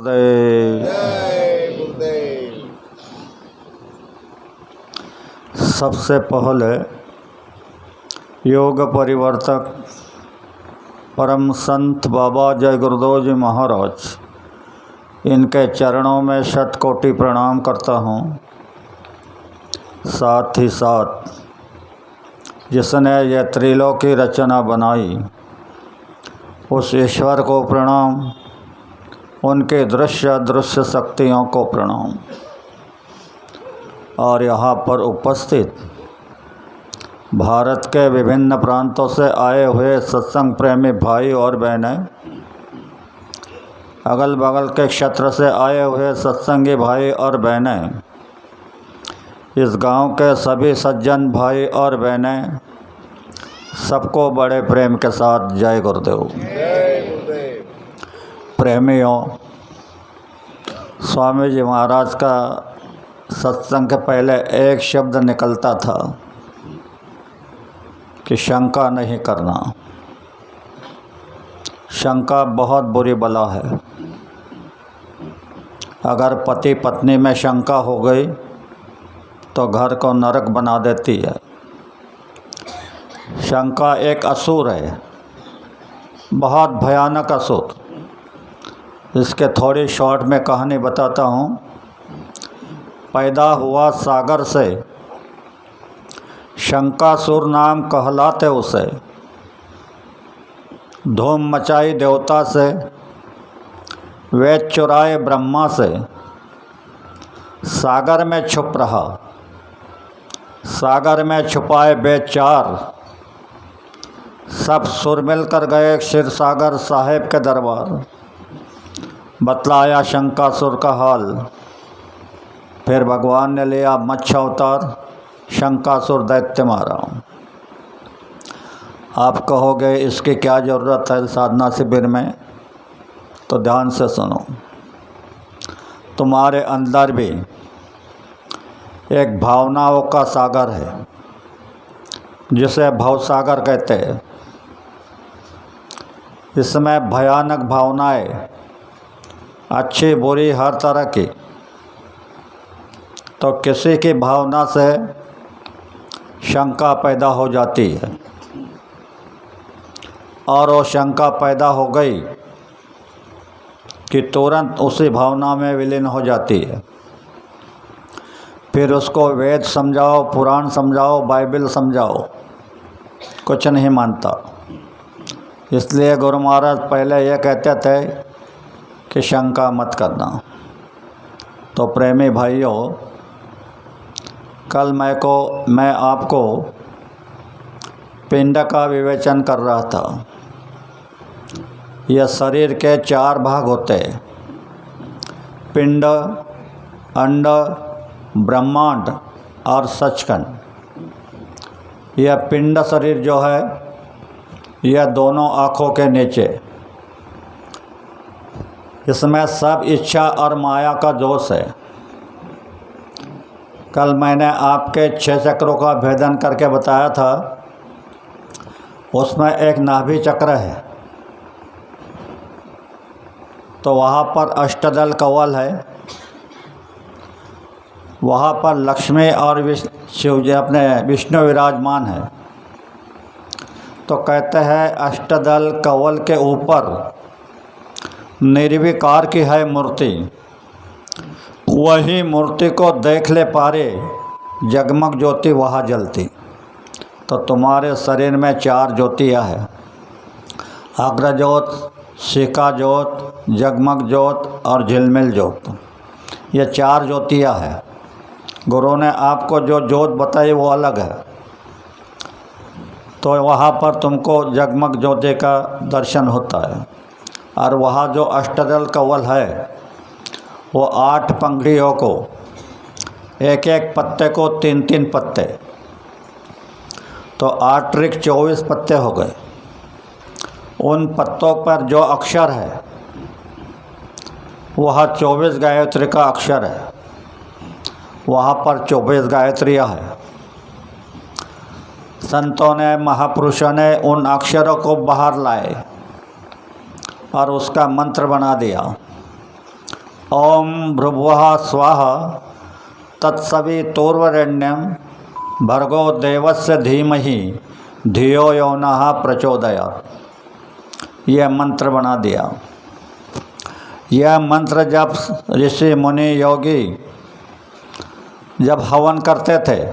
गुरुदेव। जय गुरुदेव। सबसे पहले योग परिवर्तक परम संत बाबा जय गुरुदेव जी महाराज, इनके चरणों में शतकोटि प्रणाम करता हूँ। साथ ही साथ जिसने यह त्रिलोकी रचना बनाई उस ईश्वर को प्रणाम, उनके दृश्य अदृश्य शक्तियों को प्रणाम। और यहाँ पर उपस्थित भारत के विभिन्न प्रांतों से आए हुए सत्संग प्रेमी भाई और बहनें, अगल बगल के क्षेत्र से आए हुए सत्संगी भाई और बहनें, इस गांव के सभी सज्जन भाई और बहनें, सबको बड़े प्रेम के साथ जय गुरुदेव। जय गुरुदेव। प्रेमियों, स्वामी जी महाराज का सत्संग के पहले एक शब्द निकलता था कि शंका नहीं करना। शंका बहुत बुरी बला है। अगर पति पत्नी में शंका हो गई तो घर को नरक बना देती है। शंका एक असुर है, बहुत भयानक असुर। इसके थोड़ी शॉर्ट में कहानी बताता हूँ। पैदा हुआ सागर से, शंकासुर नाम कहलाते उसे। धूम मचाई देवता से, वेद चुराए ब्रह्मा से। सागर में छुप रहा, सागर में छुपाए वेद चार। सब सुर मिलकर गए क्षीर सागर साहेब के दरबार। बतलाया शंकासुर का हाल। फिर भगवान ने लिया मत्स्य अवतार, शंकासुर दैत्य मारा। आप कहोगे इसकी क्या ज़रूरत है साधना शिविर में? तो ध्यान से सुनो। तुम्हारे अंदर भी एक भावनाओं का सागर है, जिसे भवसागर कहते हैं। इसमें भयानक भावनाएं, अच्छी बुरी हर तरह की। तो किसी की भावना से शंका पैदा हो जाती है, और वो शंका पैदा हो गई कि तुरंत उसी भावना में विलीन हो जाती है। फिर उसको वेद समझाओ, पुराण समझाओ, बाइबल समझाओ, कुछ नहीं मानता। इसलिए गुरु महाराज पहले यह कहते थे कि शंका मत करना। तो प्रेमी भाइयों, कल मैं आपको पिंड का विवेचन कर रहा था। यह शरीर के चार भाग होते हैं: पिंड, अंड, ब्रह्मांड और सचखंड। यह पिंड शरीर जो है, यह दोनों आँखों के नीचे। इसमें सब इच्छा और माया का जोश है। कल मैंने आपके 6 चक्रों का भेदन करके बताया था। उसमें एक नाभि चक्र है, तो वहाँ पर अष्टदल कवल है। वहाँ पर लक्ष्मी और शिव जी अपने विष्णु विराजमान है। तो कहते हैं अष्टदल कवल के ऊपर निर्विकार की है मूर्ति। वही मूर्ति को देख ले पारे, जगमग ज्योति वहाँ जलती। तो तुम्हारे शरीर में 4 ज्योतियाँ हैं: अग्र ज्योत, शिखा ज्योत, जगमग ज्योत और झिलमिल ज्योत। ये 4 ज्योतियाँ हैं। गुरु ने आपको जो ज्योत बताई वो अलग है। तो वहाँ पर तुमको जगमग ज्योति का दर्शन होता है। और वहाँ जो अष्टदल कवल है, वो 8 पंखुड़ियों को, एक एक पत्ते को 3-3 पत्ते, तो 8 त्रिक 24 पत्ते हो गए। उन पत्तों पर जो अक्षर है, वह 24 गायत्री का अक्षर है। वहाँ पर 24 गायत्रियाँ हैं। संतों ने, महापुरुषों ने उन अक्षरों को बाहर लाए और उसका मंत्र बना दिया। ओम भृभुवः स्वाहा तत्सवितुर्वरेण्यं भर्गो देवस्य धीमहि धियो यो नः प्रचोदयात्। यह मंत्र बना दिया। यह मंत्र जब ऋषि मुनि योगी जब हवन करते थे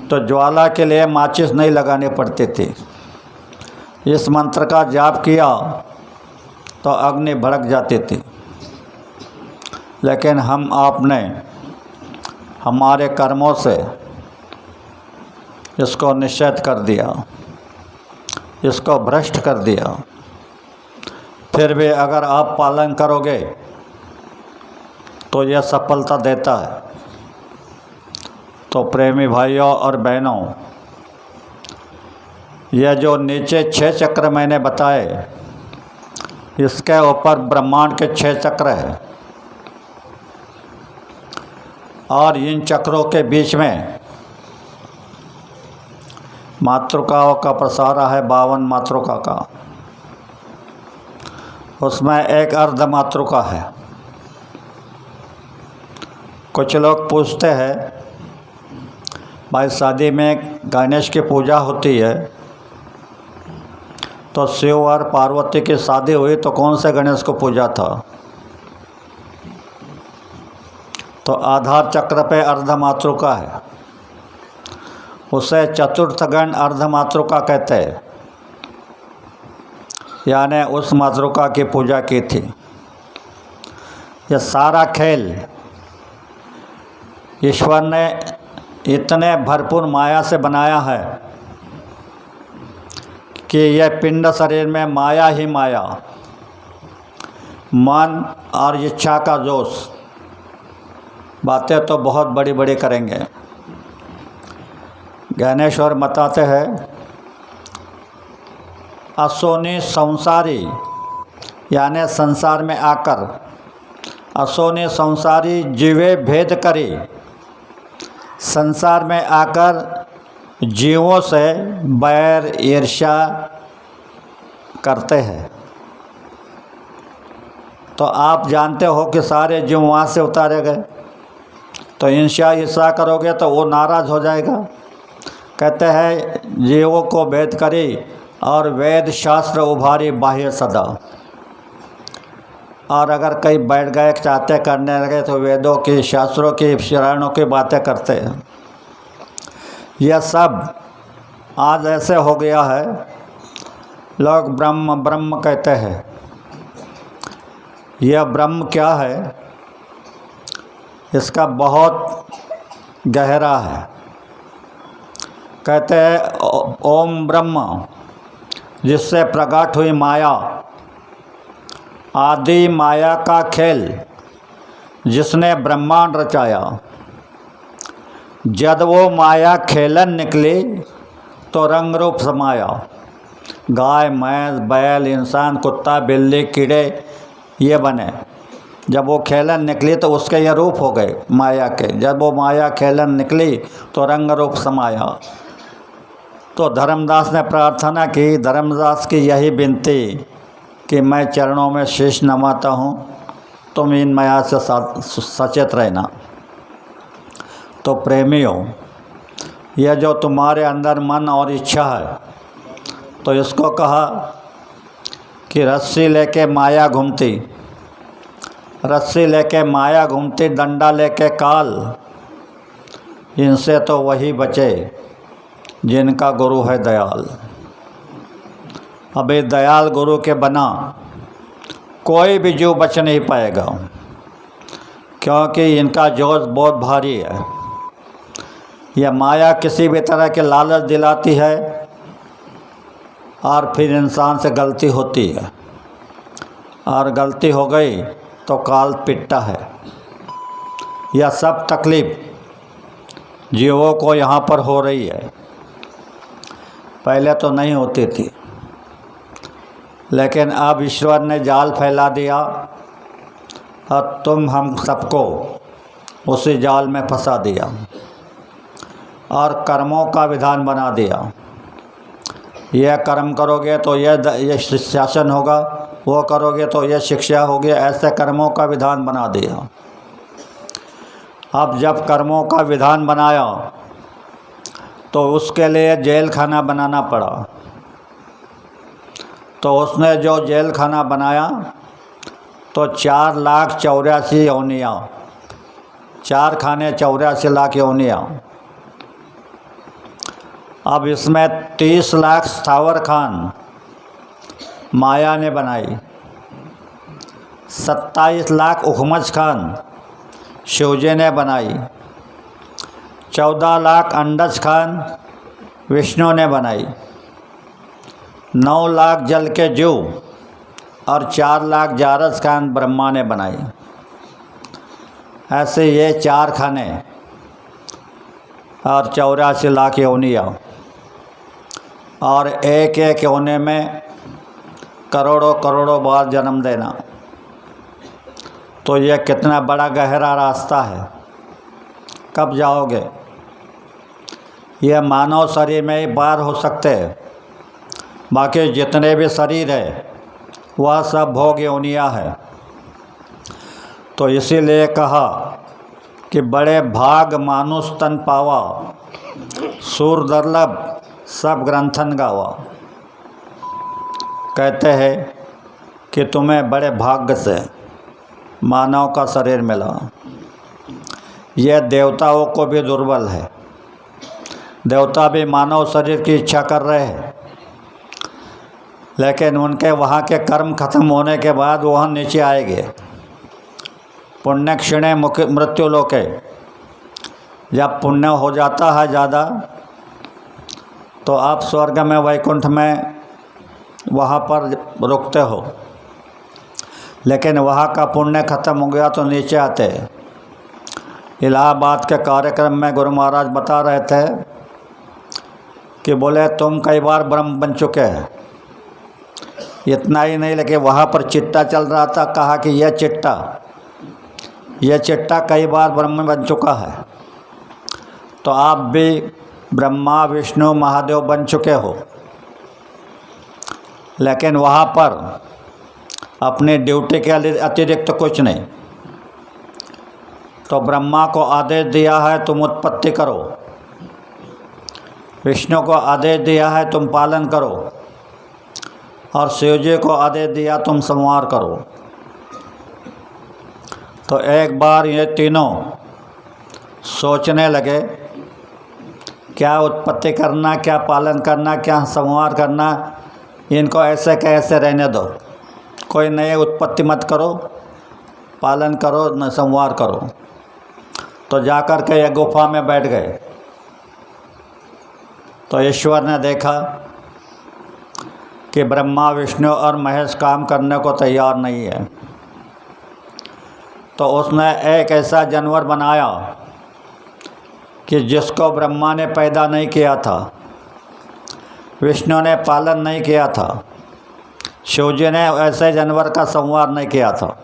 तो ज्वाला के लिए माचिस नहीं लगानी पड़ती थी। इस मंत्र का जाप किया तो अग्नि भड़क जाती थी। लेकिन हम आपने हमारे कर्मों से इसको निषेध कर दिया, इसको भ्रष्ट कर दिया। फिर भी अगर आप पालन करोगे तो यह सफलता देता है। तो प्रेमी भाइयों और बहनों, यह जो नीचे 6 चक्र मैंने बताए, इसके ऊपर ब्रह्मांड के 6 चक्र हैं और इन चक्रों के बीच में मातृकाओं का प्रसार है 52 मातृका का। उसमें एक अर्ध मातृका है। कुछ लोग पूछते हैं, भाई शादी में गणेश की पूजा होती है तो शिव और पार्वती की शादी हुई तो कौन से गणेश को पूजा था? तो आधार चक्र पे अर्धमातृका है, उसे चतुर्थ गण अर्धमातृका कहते हैं, यानी उस मातृका की पूजा की थी। यह सारा खेल ईश्वर ने इतने भरपूर माया से बनाया है कि यह पिंड शरीर में माया ही माया, मन और इच्छा का जोश। बातें तो बहुत बड़ी बड़ी करेंगे। ज्ञानेश्वर बताते हैं, असोनी संसारी यानी संसार में आकर, असोनी संसारी जीवे भेद करी, संसार में आकर जीवों से बैर ईर्ष्या करते हैं। तो आप जानते हो कि सारे जीव वहाँ से उतारे गए, तो ईर्ष्या करोगे तो वो नाराज़ हो जाएगा। कहते हैं जीवों को भेद करी और वेद शास्त्र उभारी बाह्य सदा। और अगर कहीं बैठ गए चाहते करने लगे तो वेदों की, शास्त्रों की, पुराणों की बातें करते हैं। यह सब आज ऐसे हो गया है, लोग ब्रह्म ब्रह्म कहते हैं। यह ब्रह्म क्या है, इसका बहुत गहरा है। कहते हैं ओम ब्रह्म, जिससे प्रकट हुई माया, आदि माया का खेल, जिसने ब्रह्मांड रचाया। जब वो माया खेलन निकली तो रंग रूप समाया। गाय, भैंस, बैल, इंसान, कुत्ता, बिल्ली, कीड़े ये बने। जब वो खेलन निकली तो उसके ये रूप हो गए माया के। जब वो माया खेलन निकली तो रंग रूप समाया। तो धर्मदास ने प्रार्थना की, धर्मदास की यही विनती कि मैं चरणों में शीश नमाता हूँ, तुम इन माया से सचेत रहना। तो प्रेमियों, यह जो तुम्हारे अंदर मन और इच्छा है, तो इसको कहा कि रस्सी लेके माया घूमती, रस्सी लेके माया घूमती, डंडा लेके काल, इनसे तो वही बचे जिनका गुरु है दयाल। अबे दयाल गुरु के बना कोई भी जीव बच नहीं पाएगा, क्योंकि इनका जोश बहुत भारी है। यह माया किसी भी तरह के लालच दिलाती है और फिर इंसान से गलती होती है, और गलती हो गई तो काल पिटता है। यह सब तकलीफ़ जीवों को यहाँ पर हो रही है, पहले तो नहीं होती थी। लेकिन अब ईश्वर ने जाल फैला दिया और तुम हम सबको उसी जाल में फंसा दिया और कर्मों का विधान बना दिया। यह कर्म करोगे तो यह शासन होगा, वो करोगे तो ये शिक्षा होगी, ऐसे कर्मों का विधान बना दिया। अब जब कर्मों का विधान बनाया तो उसके लिए जेल खाना बनाना पड़ा। तो उसने जो जेल खाना बनाया तो 4,84,000 योनियाँ, 4 खाने 84 लाख योनियाँ। अब इसमें 30 लाख स्थावर खान माया ने बनाई, 27 लाख उखमज खान शिवजी ने बनाई, 14 लाख अंडज खान विष्णु ने बनाई, 9 लाख जल के जीव और 4 लाख जारस खान ब्रह्मा ने बनाई। ऐसे ये 4 खाने और 84 लाख योनियाँ, और एक एक योनि में करोड़ों करोड़ों बार जन्म देना। तो ये कितना बड़ा गहरा रास्ता है। कब जाओगे? यह मानव शरीर में ही पार हो सकते हैं, बाकी जितने भी शरीर है वह सब भोग योनियाँ है। तो इसीलिए कहा कि बड़े भाग मानुष तन पावा, सूर दुर्लभ सब ग्रंथन गावा। कहते हैं कि तुम्हें बड़े भाग्य से मानव का शरीर मिला। यह देवताओं को भी दुर्बल है। देवता भी मानव शरीर की इच्छा कर रहे हैं, लेकिन उनके वहाँ के कर्म खत्म होने के बाद वह नीचे आएंगे। पुण्य क्षीणे मृत्यु लोके, जब पुण्य हो जाता है ज़्यादा तो आप स्वर्ग में वैकुंठ में वहाँ पर रुकते हो, लेकिन वहाँ का पुण्य खत्म हो गया तो नीचे आते। इलाहाबाद के कार्यक्रम में गुरु महाराज बता रहे थे कि बोले तुम कई बार ब्रह्म बन चुके हैं। इतना ही नहीं, लेकिन वहाँ पर चिट्टा चल रहा था, कहा कि यह चिट्टा कई बार ब्रह्म बन चुका है। तो आप भी ब्रह्मा विष्णु महादेव बन चुके हो, लेकिन वहाँ पर अपनी ड्यूटी के अतिरिक्त कुछ नहीं। तो ब्रह्मा को आदेश दिया है तुम उत्पत्ति करो, विष्णु को आदेश दिया है तुम पालन करो, और शिव जी को आदेश दिया तुम संहार करो। तो एक बार ये तीनों सोचने लगे, क्या उत्पत्ति करना, क्या पालन करना, क्या संहार करना, इनको ऐसे कैसे रहने दो। कोई नए उत्पत्ति मत करो, पालन करो न संहार करो। तो जाकर के एक गुफा में बैठ गए। तो ईश्वर ने देखा कि ब्रह्मा विष्णु और महेश काम करने को तैयार नहीं है। तो उसने एक ऐसा जानवर बनाया कि जिसको ब्रह्मा ने पैदा नहीं किया था, विष्णु ने पालन नहीं किया था, शिवजी ने ऐसे जानवर का संहार नहीं किया था।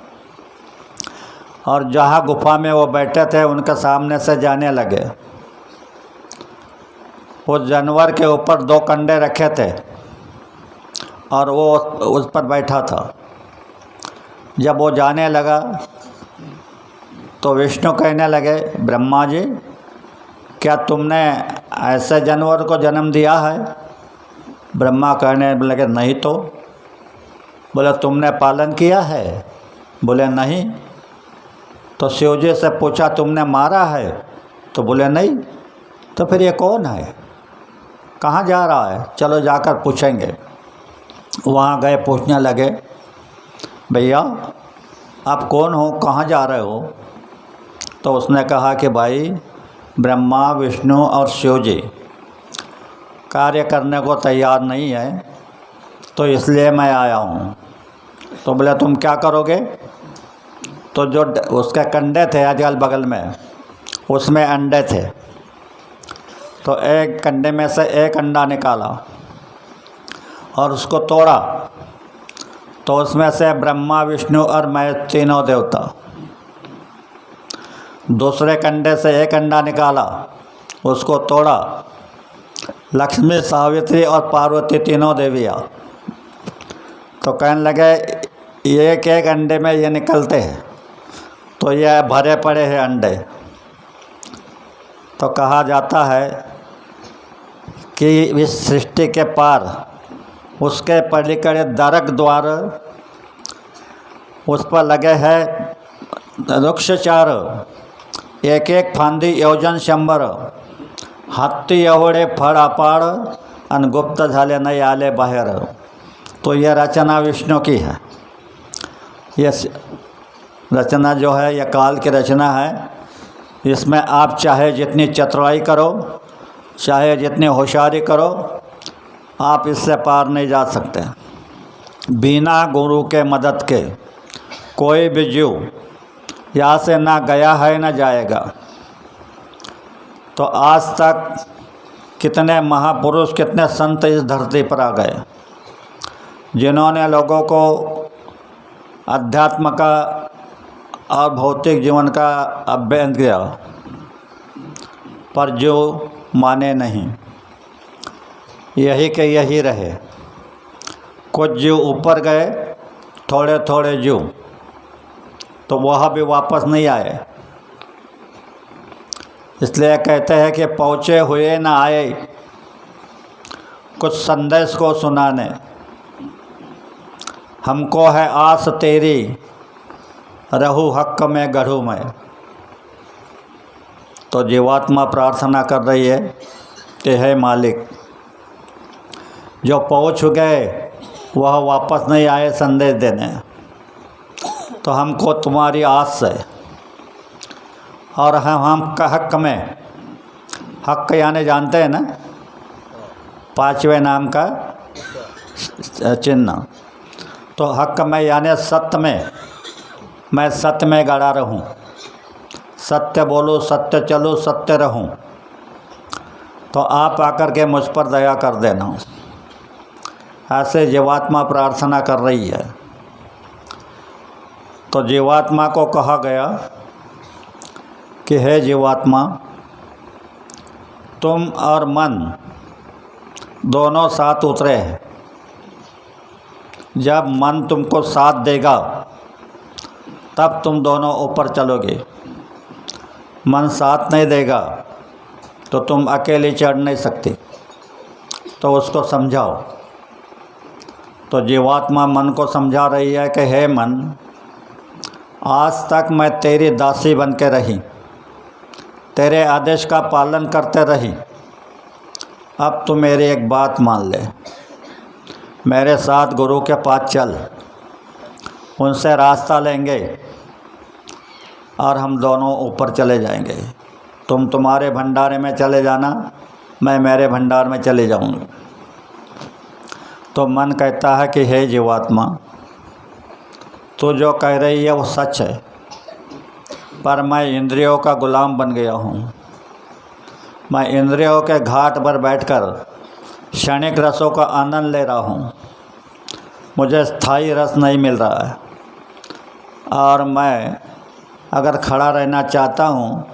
और जहाँ गुफा में वो बैठे थे उनके सामने से जाने लगे। उस जानवर के ऊपर 2 कंडे रखे थे और वो उस पर बैठा था। जब वो जाने लगा तो विष्णु कहने लगे, ब्रह्मा जी क्या तुमने ऐसे जानवर को जन्म दिया है? ब्रह्मा कहने लगे, नहीं। तो बोले तुमने पालन किया है? बोले नहीं। तो शिवजी से पूछा तुमने मारा है? तो बोले नहीं। तो फिर ये कौन है, कहाँ जा रहा है? चलो जाकर पूछेंगे। वहाँ गए, पूछने लगे, भैया आप कौन हो, कहाँ जा रहे हो? तो उसने कहा कि भाई ब्रह्मा विष्णु और शिवजी कार्य करने को तैयार नहीं है, तो इसलिए मैं आया हूँ। तो बोले तुम क्या करोगे? तो जो उसके कंडे थे अगल बगल में, उसमें अंडे थे। तो एक कंडे में से एक अंडा निकाला और उसको तोड़ा, तो उसमें से ब्रह्मा विष्णु और महेश तीनों देवता। दूसरे कंडे से एक अंडा निकाला, उसको तोड़ा, लक्ष्मी सावित्री और पार्वती तीनों देवियाँ। तो कहने लगे एक एक अंडे में ये निकलते हैं, तो ये भरे पड़े हैं अंडे। तो कहा जाता है कि इस सृष्टि के पार, उसके पलिकड़े दरक द्वार, उस पर लगे हैं वृक्ष चार, एक एक फांदी योजन शंभर, हत्ती एवढे फळ अपार, अन गुप्त झाले नहीं आले बाहर। तो यह रचना विष्णु की है। ये रचना जो है यह काल की रचना है। इसमें आप चाहे जितनी चतुराई करो, चाहे जितनी होशियारी करो, आप इससे पार नहीं जा सकते। बिना गुरु के मदद के कोई भी जीव यहाँ से ना गया है ना जाएगा। तो आज तक कितने महापुरुष, कितने संत इस धरती पर आ गए, जिन्होंने लोगों को अध्यात्म का और भौतिक जीवन का अभ्यंग किया, पर जो माने नहीं, यही के यही रहे। कुछ जीव ऊपर गए, थोड़े थोड़े जीव, तो वह भी वापस नहीं आए। इसलिए कहते हैं कि पहुँचे हुए न आए, कुछ संदेश को सुनाने। हमको है आस तेरी, रहू हक में गढ़ू में। तो जीवात्मा प्रार्थना कर रही है कि हे मालिक, जो पहुँच गए वह वापस नहीं आए संदेश देने, तो हमको तुम्हारी आस है। और हम का हक में, हक यानी जानते हैं ना, पांचवें नाम का चिन्ह। तो हक में यानी सत्य में, मैं सत्य में गड़ा रहूं, सत्य बोलूं, सत्य चलूं, सत्य रहूं। तो आप आकर के मुझ पर दया कर देना। ऐसे जीवात्मा प्रार्थना कर रही है। तो जीवात्मा को कहा गया कि हे जीवात्मा, तुम और मन दोनों साथ उतरे हैं। जब मन तुमको साथ देगा तब तुम दोनों ऊपर चलोगे। मन साथ नहीं देगा तो तुम अकेले चढ़ नहीं सकते। तो उसको समझाओ। तो जीवात्मा मन को समझा रही है कि हे मन, आज तक मैं तेरी दासी बन के रही, तेरे आदेश का पालन करते रही। अब तू मेरी एक बात मान ले, मेरे साथ गुरु के पास चल, उनसे रास्ता लेंगे और हम दोनों ऊपर चले जाएंगे। तुम तुम्हारे भंडारे में चले जाना, मैं मेरे भंडार में चले जाऊंगा। तो मन कहता है कि हे जीवात्मा, तू जो कह रही है वो सच है, पर मैं इंद्रियों का गुलाम बन गया हूँ। मैं इंद्रियों के घाट पर बैठकर क्षणिक रसों का आनंद ले रहा हूँ। मुझे स्थायी रस नहीं मिल रहा है, और मैं अगर खड़ा रहना चाहता हूँ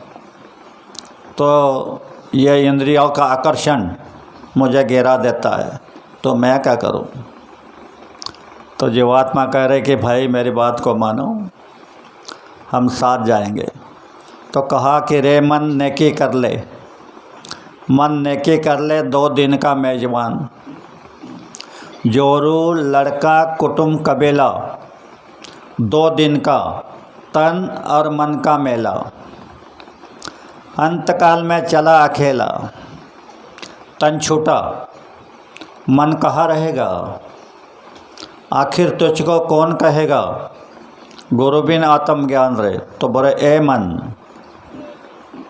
तो ये इंद्रियों का आकर्षण मुझे गिरा देता है। तो मैं क्या करूँ? तो जीवात्मा कह रहे कि भाई मेरी बात को मानो, हम साथ जाएंगे। तो कहा कि रे मन नेकी कर ले, मन नेकी कर ले 2 दिन का मेजबान। जोरू लड़का कुटुंब कबीला, 2 दिन का तन और मन का मेला। अंतकाल में चला अकेला, तन छूटा, मन कहाँ रहेगा? आखिर तुझको कौन कहेगा, गुरु बिन आत्मज्ञान रे। तो बोले ए मन,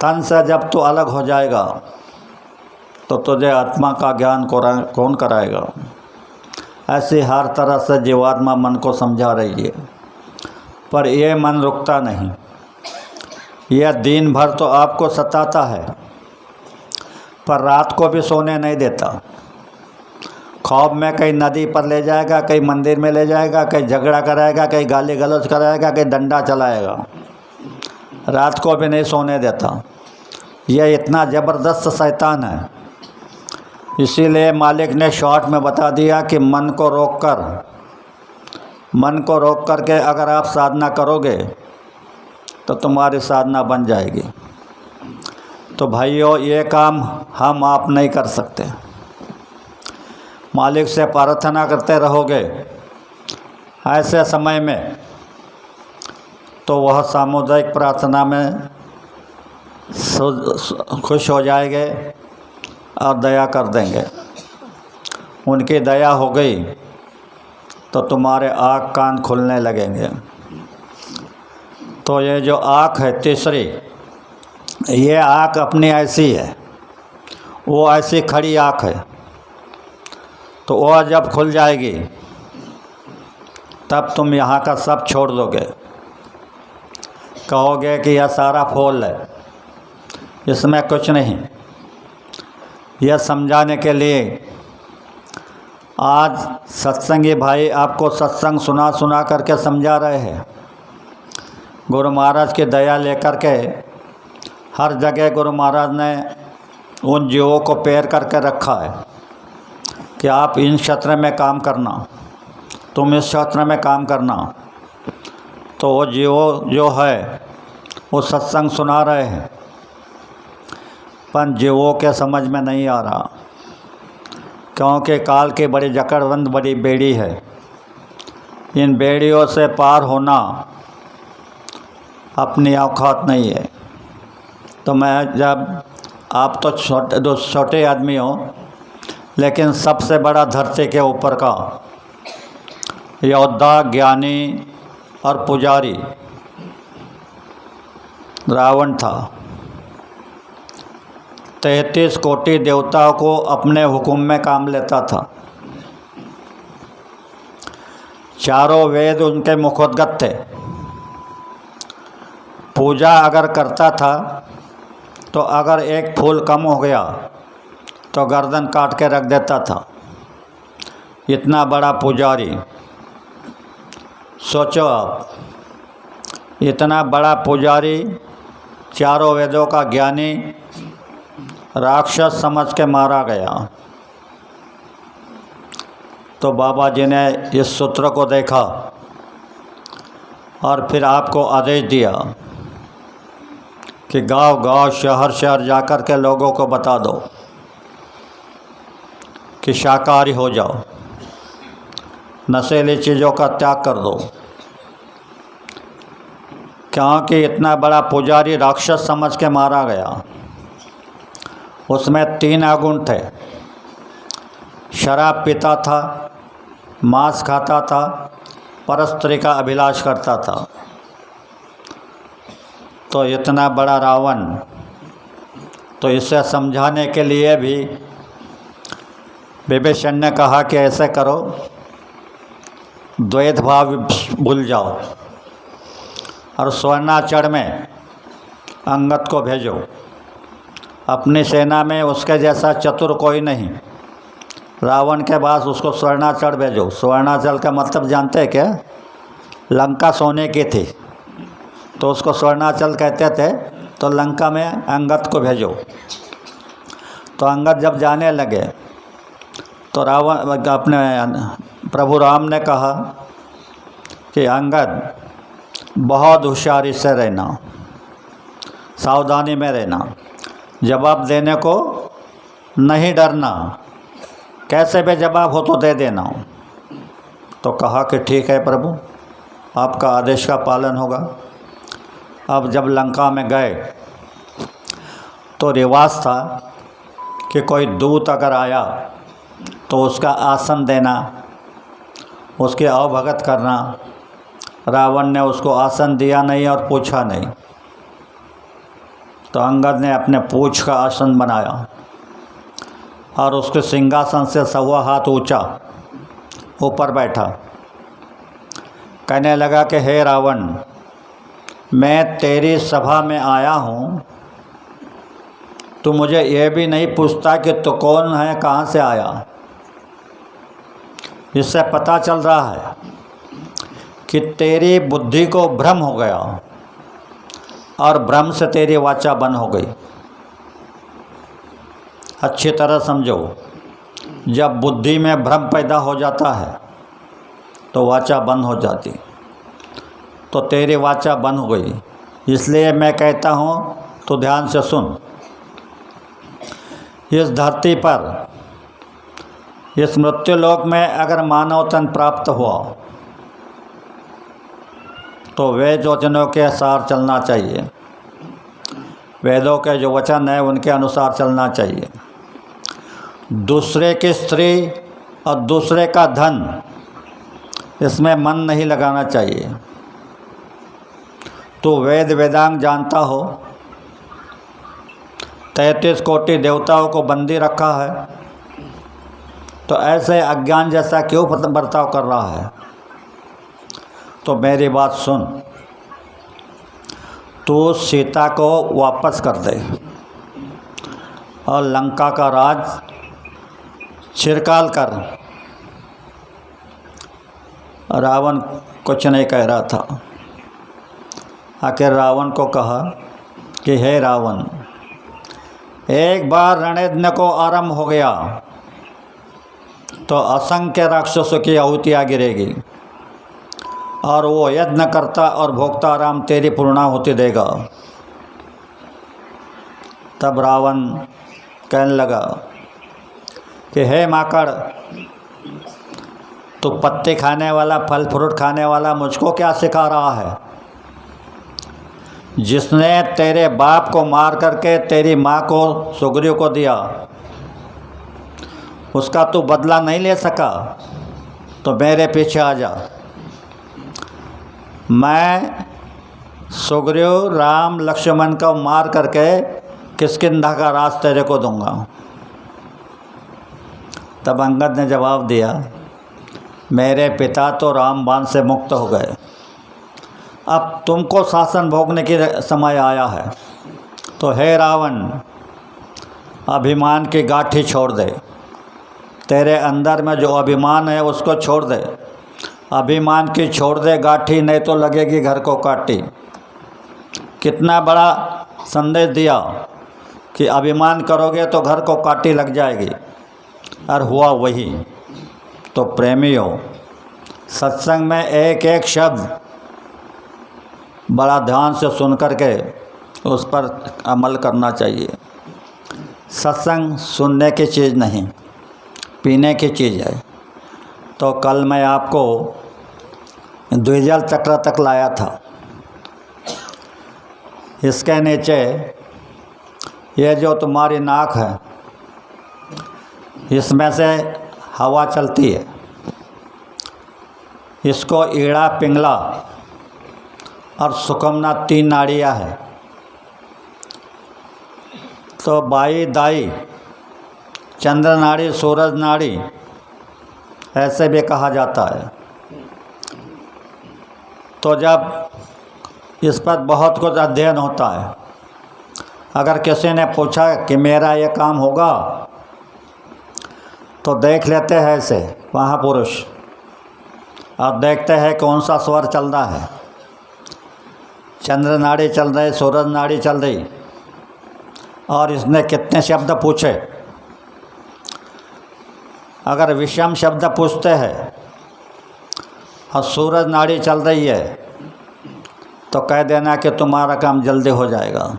तन से जब तू अलग हो जाएगा तो तुझे आत्मा का ज्ञान कौन कराएगा? ऐसे हर तरह से जीवात्मा मन को समझा रही है, पर यह मन रुकता नहीं। यह दिन भर तो आपको सताता है, पर रात को भी सोने नहीं देता। ख्वाब में कहीं नदी पर ले जाएगा, कहीं मंदिर में ले जाएगा, कहीं झगड़ा कराएगा, कहीं गाली गलौज कराएगा, कहीं डंडा चलाएगा। रात को भी नहीं सोने देता। यह इतना ज़बरदस्त शैतान है। इसीलिए मालिक ने शॉर्ट में बता दिया कि मन को रोककर मन को रोक करके अगर आप साधना करोगे तो तुम्हारी साधना बन जाएगी। तो भाइयों, ये काम हम आप नहीं कर सकते। मालिक से प्रार्थना करते रहोगे ऐसे समय में, तो वह सामुदायिक प्रार्थना में खुश हो जाएंगे और दया कर देंगे। उनकी दया हो गई तो तुम्हारे आँख कान खुलने लगेंगे। तो ये जो आँख है तीसरी, ये आँख अपनी ऐसी है, वो ऐसी खड़ी आँख है। तो वह जब खुल जाएगी तब तुम यहाँ का सब छोड़ दोगे। कहोगे कि यह सारा फूल है, इसमें कुछ नहीं। यह समझाने के लिए आज सत्संगी भाई आपको सत्संग सुना सुना करके समझा रहे हैं। गुरु महाराज की दया लेकर के हर जगह गुरु महाराज ने उन जीवों को पैर करके रखा है कि आप इन क्षेत्र में काम करना, तुम इस क्षेत्र में काम करना। तो वो जीवों जो है वो सत्संग सुना रहे हैं, पर जीवों के समझ में नहीं आ रहा, क्योंकि काल की बड़ी जकड़बंद बड़ी बेड़ी है। इन बेड़ियों से पार होना अपनी औकात नहीं है। तो मैं जब आप तो छोटे आदमी हो, लेकिन सबसे बड़ा धरती के ऊपर का योद्धा, ज्ञानी और पुजारी रावण था। 33 कोटि देवताओं को अपने हुक्म में काम लेता था। चारों वेद उनके मुखोद्गत थे। पूजा अगर करता था तो अगर एक फूल कम हो गया तो गर्दन काट के रख देता था। इतना बड़ा पुजारी, सोचो आप, इतना बड़ा पुजारी, चारों वेदों का ज्ञानी, राक्षस समझ के मारा गया। तो बाबा जी ने इस सूत्र को देखा और फिर आपको आदेश दिया कि गांव गांव, शहर शहर जाकर के लोगों को बता दो कि शाकाहारी हो जाओ, नशीली चीज़ों का त्याग कर दो। क्योंकि इतना बड़ा पुजारी राक्षस समझ के मारा गया। उसमें 3 अवगुण थे। शराब पीता था, मांस खाता था, परस्त्री का अभिलाष करता था। तो इतना बड़ा रावण, तो इसे समझाने के लिए भी विभीषण ने कहा कि ऐसे करो, द्वैत भाव भूल जाओ और स्वर्णाचल में अंगद को भेजो। अपनी सेना में उसके जैसा चतुर कोई नहीं। रावण के पास उसको स्वर्णाचल भेजो। स्वर्णाचल का मतलब जानते हैं क्या? लंका सोने की थी तो उसको स्वर्णाचल कहते थे। तो लंका में अंगद को भेजो। तो अंगद जब जाने लगे तो रावण अपने प्रभु राम ने कहा कि अंगद, बहुत होशियारी से रहना, सावधानी में रहना, जवाब देने को नहीं डरना, कैसे भी जवाब हो तो दे देना। तो कहा कि ठीक है प्रभु, आपका आदेश का पालन होगा। अब जब लंका में गए तो रिवाज था कि कोई दूत अगर आया तो उसका आसन देना, उसकी अवभगत करना। रावण ने उसको आसन दिया नहीं और पूछा नहीं। तो अंगद ने अपने पूंछ का आसन बनाया और उसके सिंहासन से 1.25 हाथ ऊंचा ऊपर बैठा। कहने लगा कि हे रावण, मैं तेरी सभा में आया हूँ, तू मुझे यह भी नहीं पूछता कि तू कौन है, कहाँ से आया। इससे पता चल रहा है कि तेरी बुद्धि को भ्रम हो गया और भ्रम से तेरी वाचा बंद हो गई। अच्छी तरह समझो, जब बुद्धि में भ्रम पैदा हो जाता है तो वाचा बंद हो जाती। तो तेरी वाचा बंद हो गई, इसलिए मैं कहता हूँ तो ध्यान से सुन। इस धरती पर, इस मृत्युलोक में अगर मानव तन प्राप्त हुआ तो वेद वचनों के अनुसार चलना चाहिए। वेदों के जो वचन है उनके अनुसार चलना चाहिए। दूसरे की स्त्री और दूसरे का धन, इसमें मन नहीं लगाना चाहिए। तो वेद वेदांग जानता हो, 33 कोटि देवताओं को बंदी रखा है, तो ऐसे अज्ञान जैसा क्यों बर्ताव कर रहा है? तो मेरी बात सुन, तू सीता को वापस कर दे और लंका का राज चिरकाल कर। रावण कुछ नहीं कह रहा था। आखिर रावण को कहा कि हे रावण, एक बार रणयज्ञ को आरंभ हो गया तो असंख्य राक्षसों की आहुतियाँ गिरेगी और वो यज्ञ करता और भोगता राम तेरी पूर्णाहुति देगा। तब रावण कहने लगा कि हे माकड़, तो पत्ते खाने वाला, फल फ्रूट खाने वाला मुझको क्या सिखा रहा है? जिसने तेरे बाप को मार करके तेरी माँ को, सुग्रीव को दिया, उसका तू बदला नहीं ले सका, तो मेरे पीछे आ जा। मैं सुग्रीव, राम, लक्ष्मण को मार करके किष्किंधा का राज तेरे को दूंगा। तब अंगद ने जवाब दिया, मेरे पिता तो रामबाण से मुक्त हो गए, अब तुमको शासन भोगने की समय आया है। तो हे रावण, अभिमान की गांठी छोड़ दे। तेरे अंदर में जो अभिमान है उसको छोड़ दे। अभिमान की छोड़ दे गांठी, नहीं तो लगेगी घर को काटी। कितना बड़ा संदेश दिया कि अभिमान करोगे तो घर को काटी लग जाएगी, और हुआ वही। तो प्रेमियों, सत्संग में एक एक शब्द बड़ा ध्यान से सुन करके उस पर अमल करना चाहिए। सत्संग सुनने की चीज़ नहीं, पीने की चीज़ है। तो कल मैं आपको द्विजल चक्र तक लाया था। इसके नीचे ये जो तुम्हारी नाक है, इसमें से हवा चलती है। इसको ईड़ा, पिंगला और सुखमना 3 नाड़ियाँ है। तो बाई, दाई, चंद्र नाड़ी, सूरज नाड़ी ऐसे भी कहा जाता है। तो जब इस पर बहुत कुछ अध्ययन होता है, अगर किसी ने पूछा कि मेरा ये काम होगा, तो देख लेते हैं ऐसे महापुरुष और देखते हैं कौन सा स्वर चल रहा है। चंद्र नाड़ी चल रही, सूरज नाड़ी चल रही, और इसने कितने शब्द पूछे। अगर विषम शब्द पूछते हैं और सूरज नाड़ी चल रही है, तो कह देना कि तुम्हारा काम जल्दी हो जाएगा।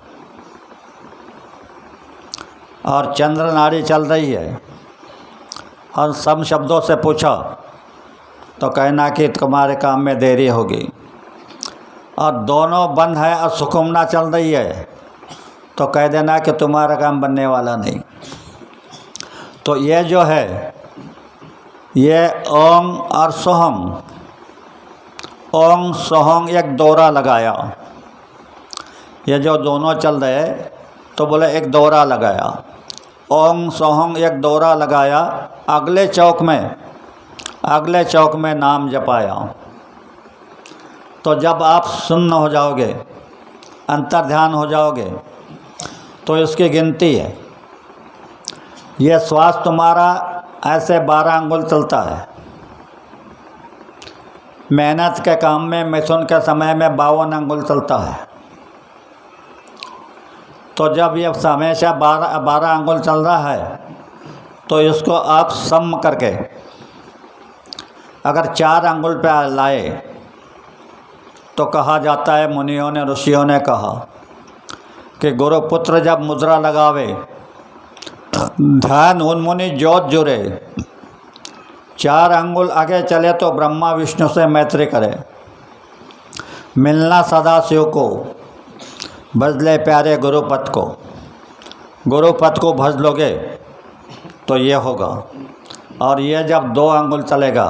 और चंद्र नाड़ी चल रही है और सम शब्दों से पूछा, तो कहना कि तुम्हारे काम में देरी होगी। और दोनों बंद है और सुकुमना चल रही है, तो कह देना कि तुम्हारा काम बनने वाला नहीं। तो ये जो है, ये ओम और सोहम, ओम सोहम एक दौरा लगाया। ये जो दोनों चल रहे, तो बोले एक दौरा लगाया। ओम सोहम एक दौरा लगाया, अगले चौक में नाम जपाया। तो जब आप सुन्न हो जाओगे, अंतर्ध्यान हो जाओगे, तो इसकी गिनती है। ये श्वास तुम्हारा ऐसे 12 अंगुल चलता है। मेहनत के काम में, मिथुन के समय में 52 अंगुल चलता है। तो जब ये हमेशा 12 अंगुल चल रहा है, तो इसको आप सम करके अगर 4 अंगुल पे लाए तो कहा जाता है, मुनियों ने ऋषियों ने कहा कि गुरुपुत्र जब मुद्रा लगावे ध्यान उन्मुनि ज्योत जुरे, 4 अंगुल आगे चले तो ब्रह्मा विष्णु से मैत्री करे, मिलना सदा शिव को भजले प्यारे गुरुपद को, गुरुपद को भज लोगे तो ये होगा। और ये जब 2 अंगुल चलेगा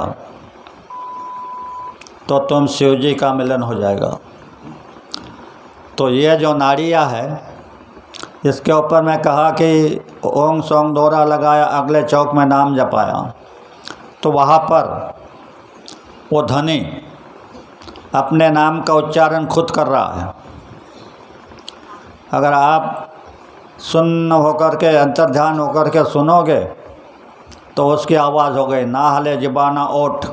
तो तुम शिव जी का मिलन हो जाएगा। तो ये जो नाड़ियाँ है इसके ऊपर मैं कहा कि ओंग सोंग दोहरा लगाया, अगले चौक में नाम जपाया, तो वहाँ पर वो धनी अपने नाम का उच्चारण खुद कर रहा है। अगर आप सुन्न होकर के अंतर्ध्यान होकर के सुनोगे तो उसकी आवाज़ हो गई, ना हले जुबाना ओठ,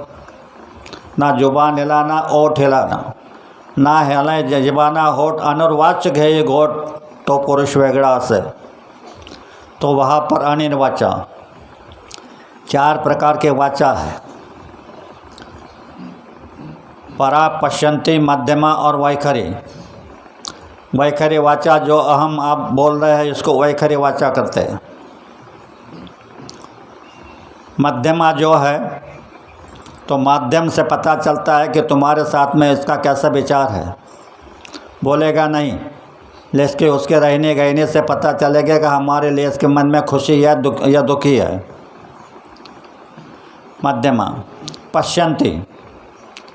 ना जुबान हिलाना ओठ हिलाना, ना हिले जुबाना होठ अनुर्वाचक है ये घोट तो पुरुष वेगड़ा से। तो वहाँ पर अनिर्वाचा 4 प्रकार के वाचा है, परा, पश्यंती, मध्यमा और वैखरी। वैखरी वाचा जो अहम आप बोल रहे हैं इसको वैखरी वाचा करते हैं। मध्यमा जो है तो माध्यम से पता चलता है कि तुम्हारे साथ में इसका कैसा विचार है, बोलेगा नहीं लेकिन उसके रहने गहने से पता चलेगा कि हमारे लिए इसके मन में खुशी है या दुखी है। मध्यमा। पश्यंती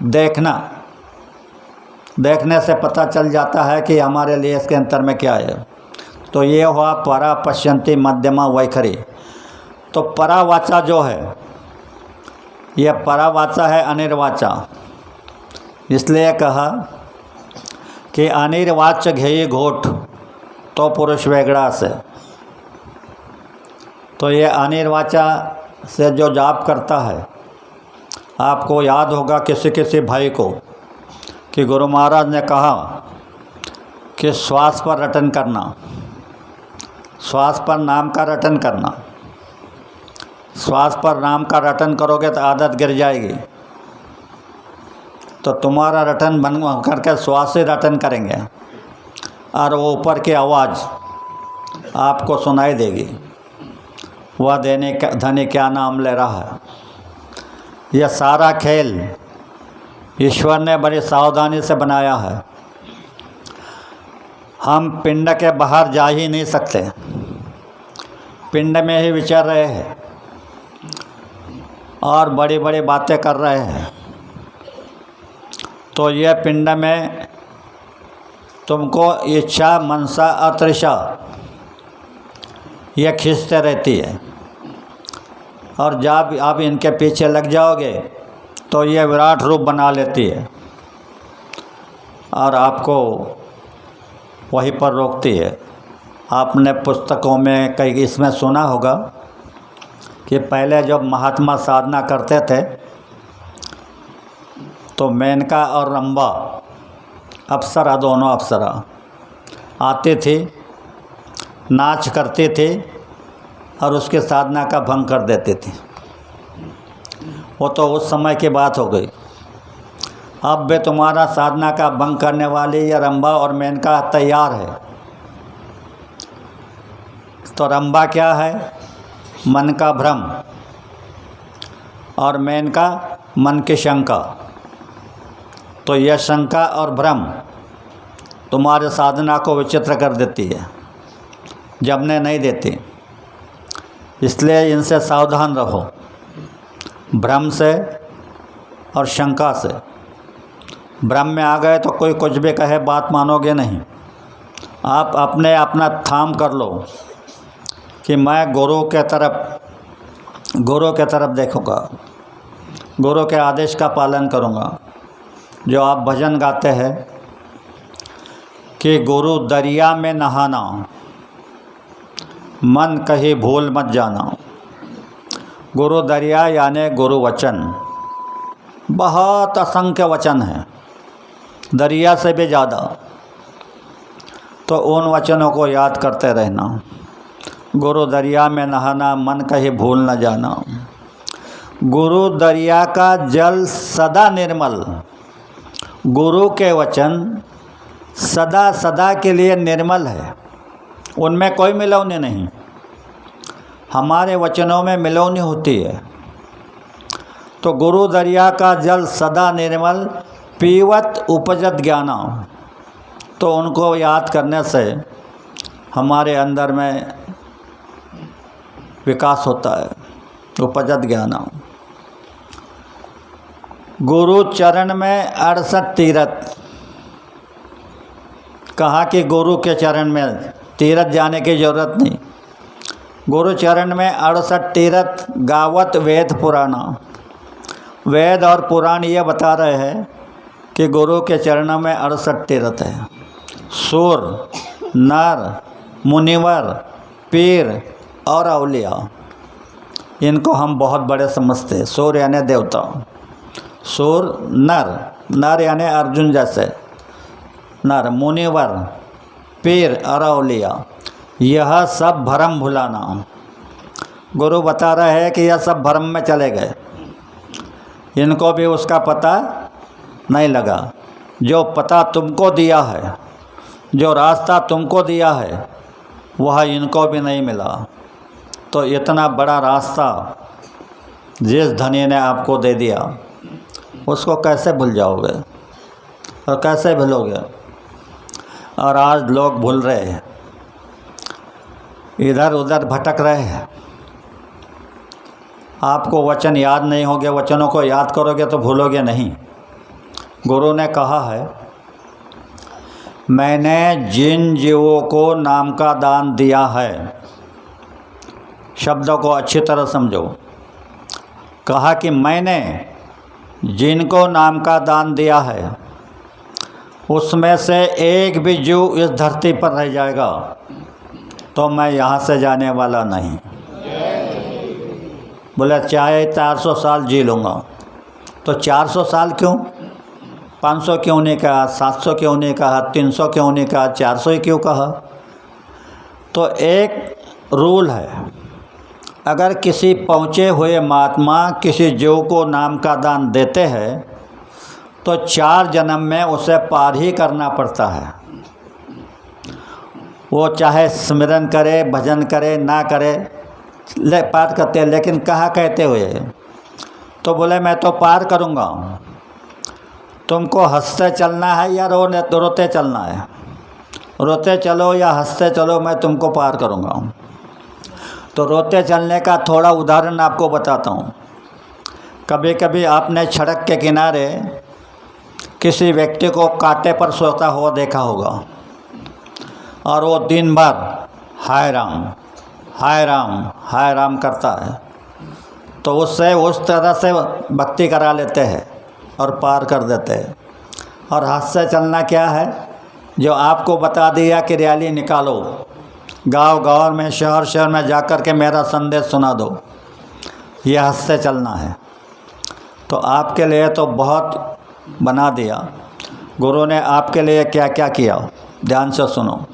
देखना, देखने से पता चल जाता है कि हमारे लिए इसके अंतर में क्या है। तो ये हुआ परा, पश्यंती, मध्यमा, वैखरी। तो परावाचा जो है यह परावाचा है अनिर्वाचा, इसलिए कहा कि अनिर्वाच घेय घोट तो पुरुष वेगड़ा से। तो ये अनिर्वाचा से जो जाप करता है, आपको याद होगा किसी किसी भाई को कि गुरु महाराज ने कहा कि श्वास पर रटन करना, श्वास पर नाम का रटन करना। श्वास पर नाम का रटन करोगे तो आदत गिर जाएगी। तो तुम्हारा रटन बन करके श्वास से रटन करेंगे और वो ऊपर की आवाज़ आपको सुनाई देगी, वह देने का धनी क्या नाम ले रहा है। यह सारा खेल ईश्वर ने बड़ी सावधानी से बनाया है। हम पिंड के बाहर जा ही नहीं सकते, पिंड में ही विचर रहे हैं और बड़ी बड़ी बातें कर रहे हैं। तो यह पिंड में तुमको इच्छा, मनसा, अतृषा यह खींचते रहती है, और जब आप इनके पीछे लग जाओगे तो यह विराट रूप बना लेती है और आपको वहीं पर रोकती है। आपने पुस्तकों में कई इसमें सुना होगा कि पहले जब महात्मा साधना करते थे तो मेनका और रंबा अप्सरा, दोनों अप्सरा आती थी, नाच करती थी और उसके साधना का भंग कर देती थी। वो तो उस समय की बात हो गई। अब भी तुम्हारा साधना का भंग करने वाली ये रंबा और मेनका तैयार है। तो रंबा क्या है? मन का भ्रम, और मेनका मन की शंका। तो यह शंका और भ्रम तुम्हारे साधना को विचित्र कर देती है, जमने नहीं देती। इसलिए इनसे सावधान रहो, भ्रम से और शंका से। भ्रम में आ गए तो कोई कुछ भी कहे बात मानोगे नहीं। आप अपना थाम कर लो कि मैं गुरु के तरफ देखूँगा, गुरु के आदेश का पालन करूँगा। जो आप भजन गाते हैं कि गुरु दरिया में नहाना, मन कहीं भूल मत जाना। गुरु दरिया यानी गुरु वचन, बहुत असंख्य वचन हैं, दरिया से भी ज़्यादा। तो उन वचनों को याद करते रहना। गुरु दरिया में नहाना, मन कहीं भूल न जाना। गुरु दरिया का जल सदा निर्मल। गुरु के वचन सदा सदा के लिए निर्मल है, उनमें कोई मिलौनी नहीं। हमारे वचनों में मिलौनी होती है। तो गुरु दरिया का जल सदा निर्मल, पीवत उपजत ज्ञाना। तो उनको याद करने से हमारे अंदर में विकास होता है, उपजत ज्ञाना। गुरु चरण में 68 तीर्थ। कहा कि गुरु के चरण में तीर्थ जाने की ज़रूरत नहीं। गुरु चरण में 68 तीर्थ, गावत वेद पुराना। वेद और पुराण ये बता रहे हैं कि गुरु के चरणों में 68 तीर्थ है। सूर, नर, मुनिवर, पीर और अवलिया, इनको हम बहुत बड़े समझते हैं। सूर यानी देवता, सूर नर, नर यानी अर्जुन जैसे नर, मुनिवर, पीर और अवलिया, यह सब भरम भुलाना। गुरु बता रहे हैं कि यह सब भरम में चले गए, इनको भी उसका पता नहीं लगा। जो पता तुमको दिया है, जो रास्ता तुमको दिया है, वह इनको भी नहीं मिला। तो इतना बड़ा रास्ता जिस धनी ने आपको दे दिया, उसको कैसे भूल जाओगे और कैसे भूलोगे? और आज लोग भूल रहे हैं, इधर उधर भटक रहे हैं। आपको वचन याद नहीं होंगे, वचनों को याद करोगे तो भूलोगे नहीं। गुरु ने कहा है, मैंने जिन जीवों को नाम का दान दिया है, शब्दों को अच्छी तरह समझो। कहा कि मैंने जिनको नाम का दान दिया है, उसमें से एक भी जीव इस धरती पर रह जाएगा तो मैं यहाँ से जाने वाला नहीं। बोले चाहे 400 साल जी लूँगा। तो 400 साल क्यों? 500 क्यों नहीं कहा? 700 क्यों नहीं कहा? 300 क्यों नहीं कहा? 400 ही क्यों कहा? तो एक रूल है, अगर किसी पहुँचे हुए महात्मा किसी जीव को नाम का दान देते हैं तो 4 जन्म में उसे पार ही करना पड़ता है। वो चाहे स्मरण करे, भजन करे, ना करे, पार करते हैं। लेकिन कहा कहते हुए? तो बोले मैं तो पार करूँगा। तुमको हंसते चलना है या रोते चलना है? रोते चलो या हंसते चलो, मैं तुमको पार करूँगा। तो रोते चलने का थोड़ा उदाहरण आपको बताता हूँ। कभी कभी आपने सड़क के किनारे किसी व्यक्ति को कांटे पर सोता हुआ देखा होगा, और वो दिन भर हाय राम हाय राम हाय राम करता है। तो उससे उस तरह से भक्ति करा लेते हैं और पार कर देते हैं। और हाथ से चलना क्या है? जो आपको बता दिया कि रैली निकालो, गांव गांव में, शहर शहर में जाकर के मेरा संदेश सुना दो, यह हाथ से चलना है। तो आपके लिए तो बहुत बना दिया गुरु ने। आपके लिए क्या क्या किया, ध्यान से सुनो।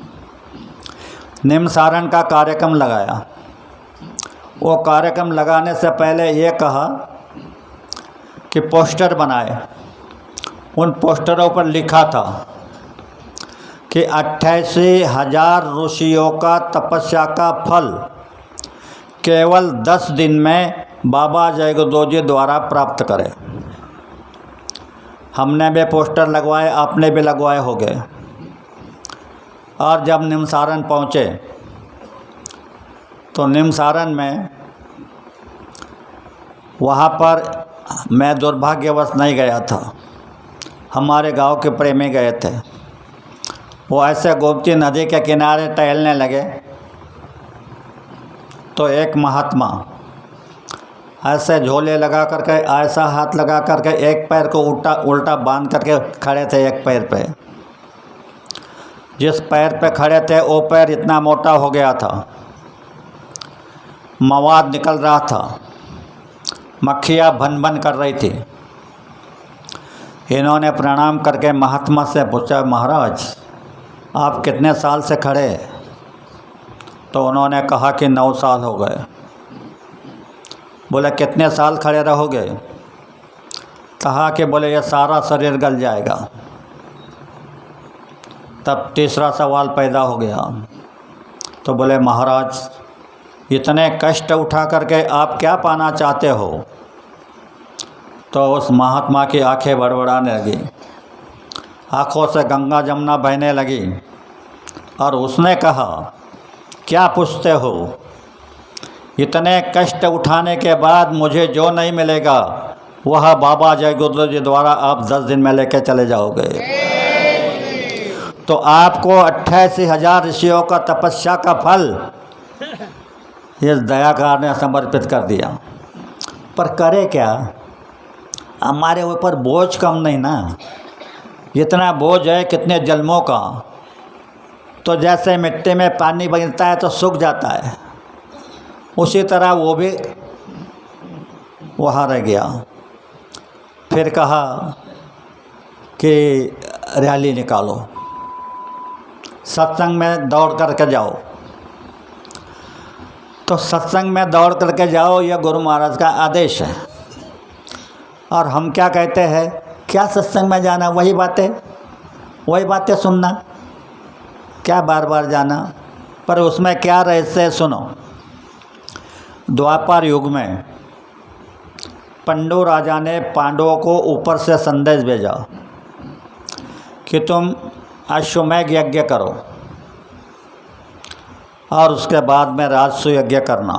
निमसारण का कार्यक्रम लगाया। वो कार्यक्रम लगाने से पहले ये कहा कि पोस्टर बनाए। उन पोस्टरों पर लिखा था कि 88,000 ऋषियों का तपस्या का फल केवल 10 दिन में बाबा जय गुरुदेव जी द्वारा प्राप्त करें। हमने भी पोस्टर लगवाए, आपने भी लगवाए होंगे। और जब निमसारण पहुँचे तो निमसारण में वहाँ पर मैं दुर्भाग्यवश नहीं गया था, हमारे गांव के प्रेमी गए थे। वो ऐसे गोमती नदी के किनारे टहलने लगे तो एक महात्मा ऐसे झोले लगा करके, ऐसा हाथ लगा करके, एक पैर को उल्टा बांध करके खड़े थे एक पैर पे। जिस पैर पे खड़े थे वो पैर इतना मोटा हो गया था, मवाद निकल रहा था, मक्खियाँ भन भन कर रही थी। इन्होंने प्रणाम करके महात्मा से पूछा, महाराज आप कितने साल से खड़े? तो उन्होंने कहा कि 9 साल हो गए। बोले कितने साल खड़े रहोगे? कहा कि बोले ये सारा शरीर गल जाएगा। तब तीसरा सवाल पैदा हो गया। तो बोले महाराज इतने कष्ट उठा करके आप क्या पाना चाहते हो? तो उस महात्मा की आंखें बड़बड़ाने लगी, आँखों से गंगा जमुना बहने लगी और उसने कहा क्या पूछते हो? इतने कष्ट उठाने के बाद मुझे जो नहीं मिलेगा वह बाबा जय गुरु जी द्वारा आप 10 दिन में लेके चले जाओगे। तो आपको 88,000 ऋषियों का तपस्या का फल इस दयाकार ने समर्पित कर दिया। पर करे क्या? हमारे ऊपर बोझ कम नहीं ना, इतना बोझ है कितने जन्मों का। तो जैसे मिट्टी में पानी बगता है तो सूख जाता है, उसी तरह वो भी वहाँ रह गया। फिर कहा कि रैली निकालो, सत्संग में दौड़ करके जाओ। तो सत्संग में दौड़ करके जाओ, यह गुरु महाराज का आदेश है। और हम क्या कहते हैं? क्या सत्संग में जाना? वही बातें सुनना, क्या बार बार जाना? पर उसमें क्या रहस्य है सुनो। द्वापर युग में पंडु राजा ने पांडवों को ऊपर से संदेश भेजा कि तुम अश्वमेध यज्ञ करो और उसके बाद में राजसूय यज्ञ करना।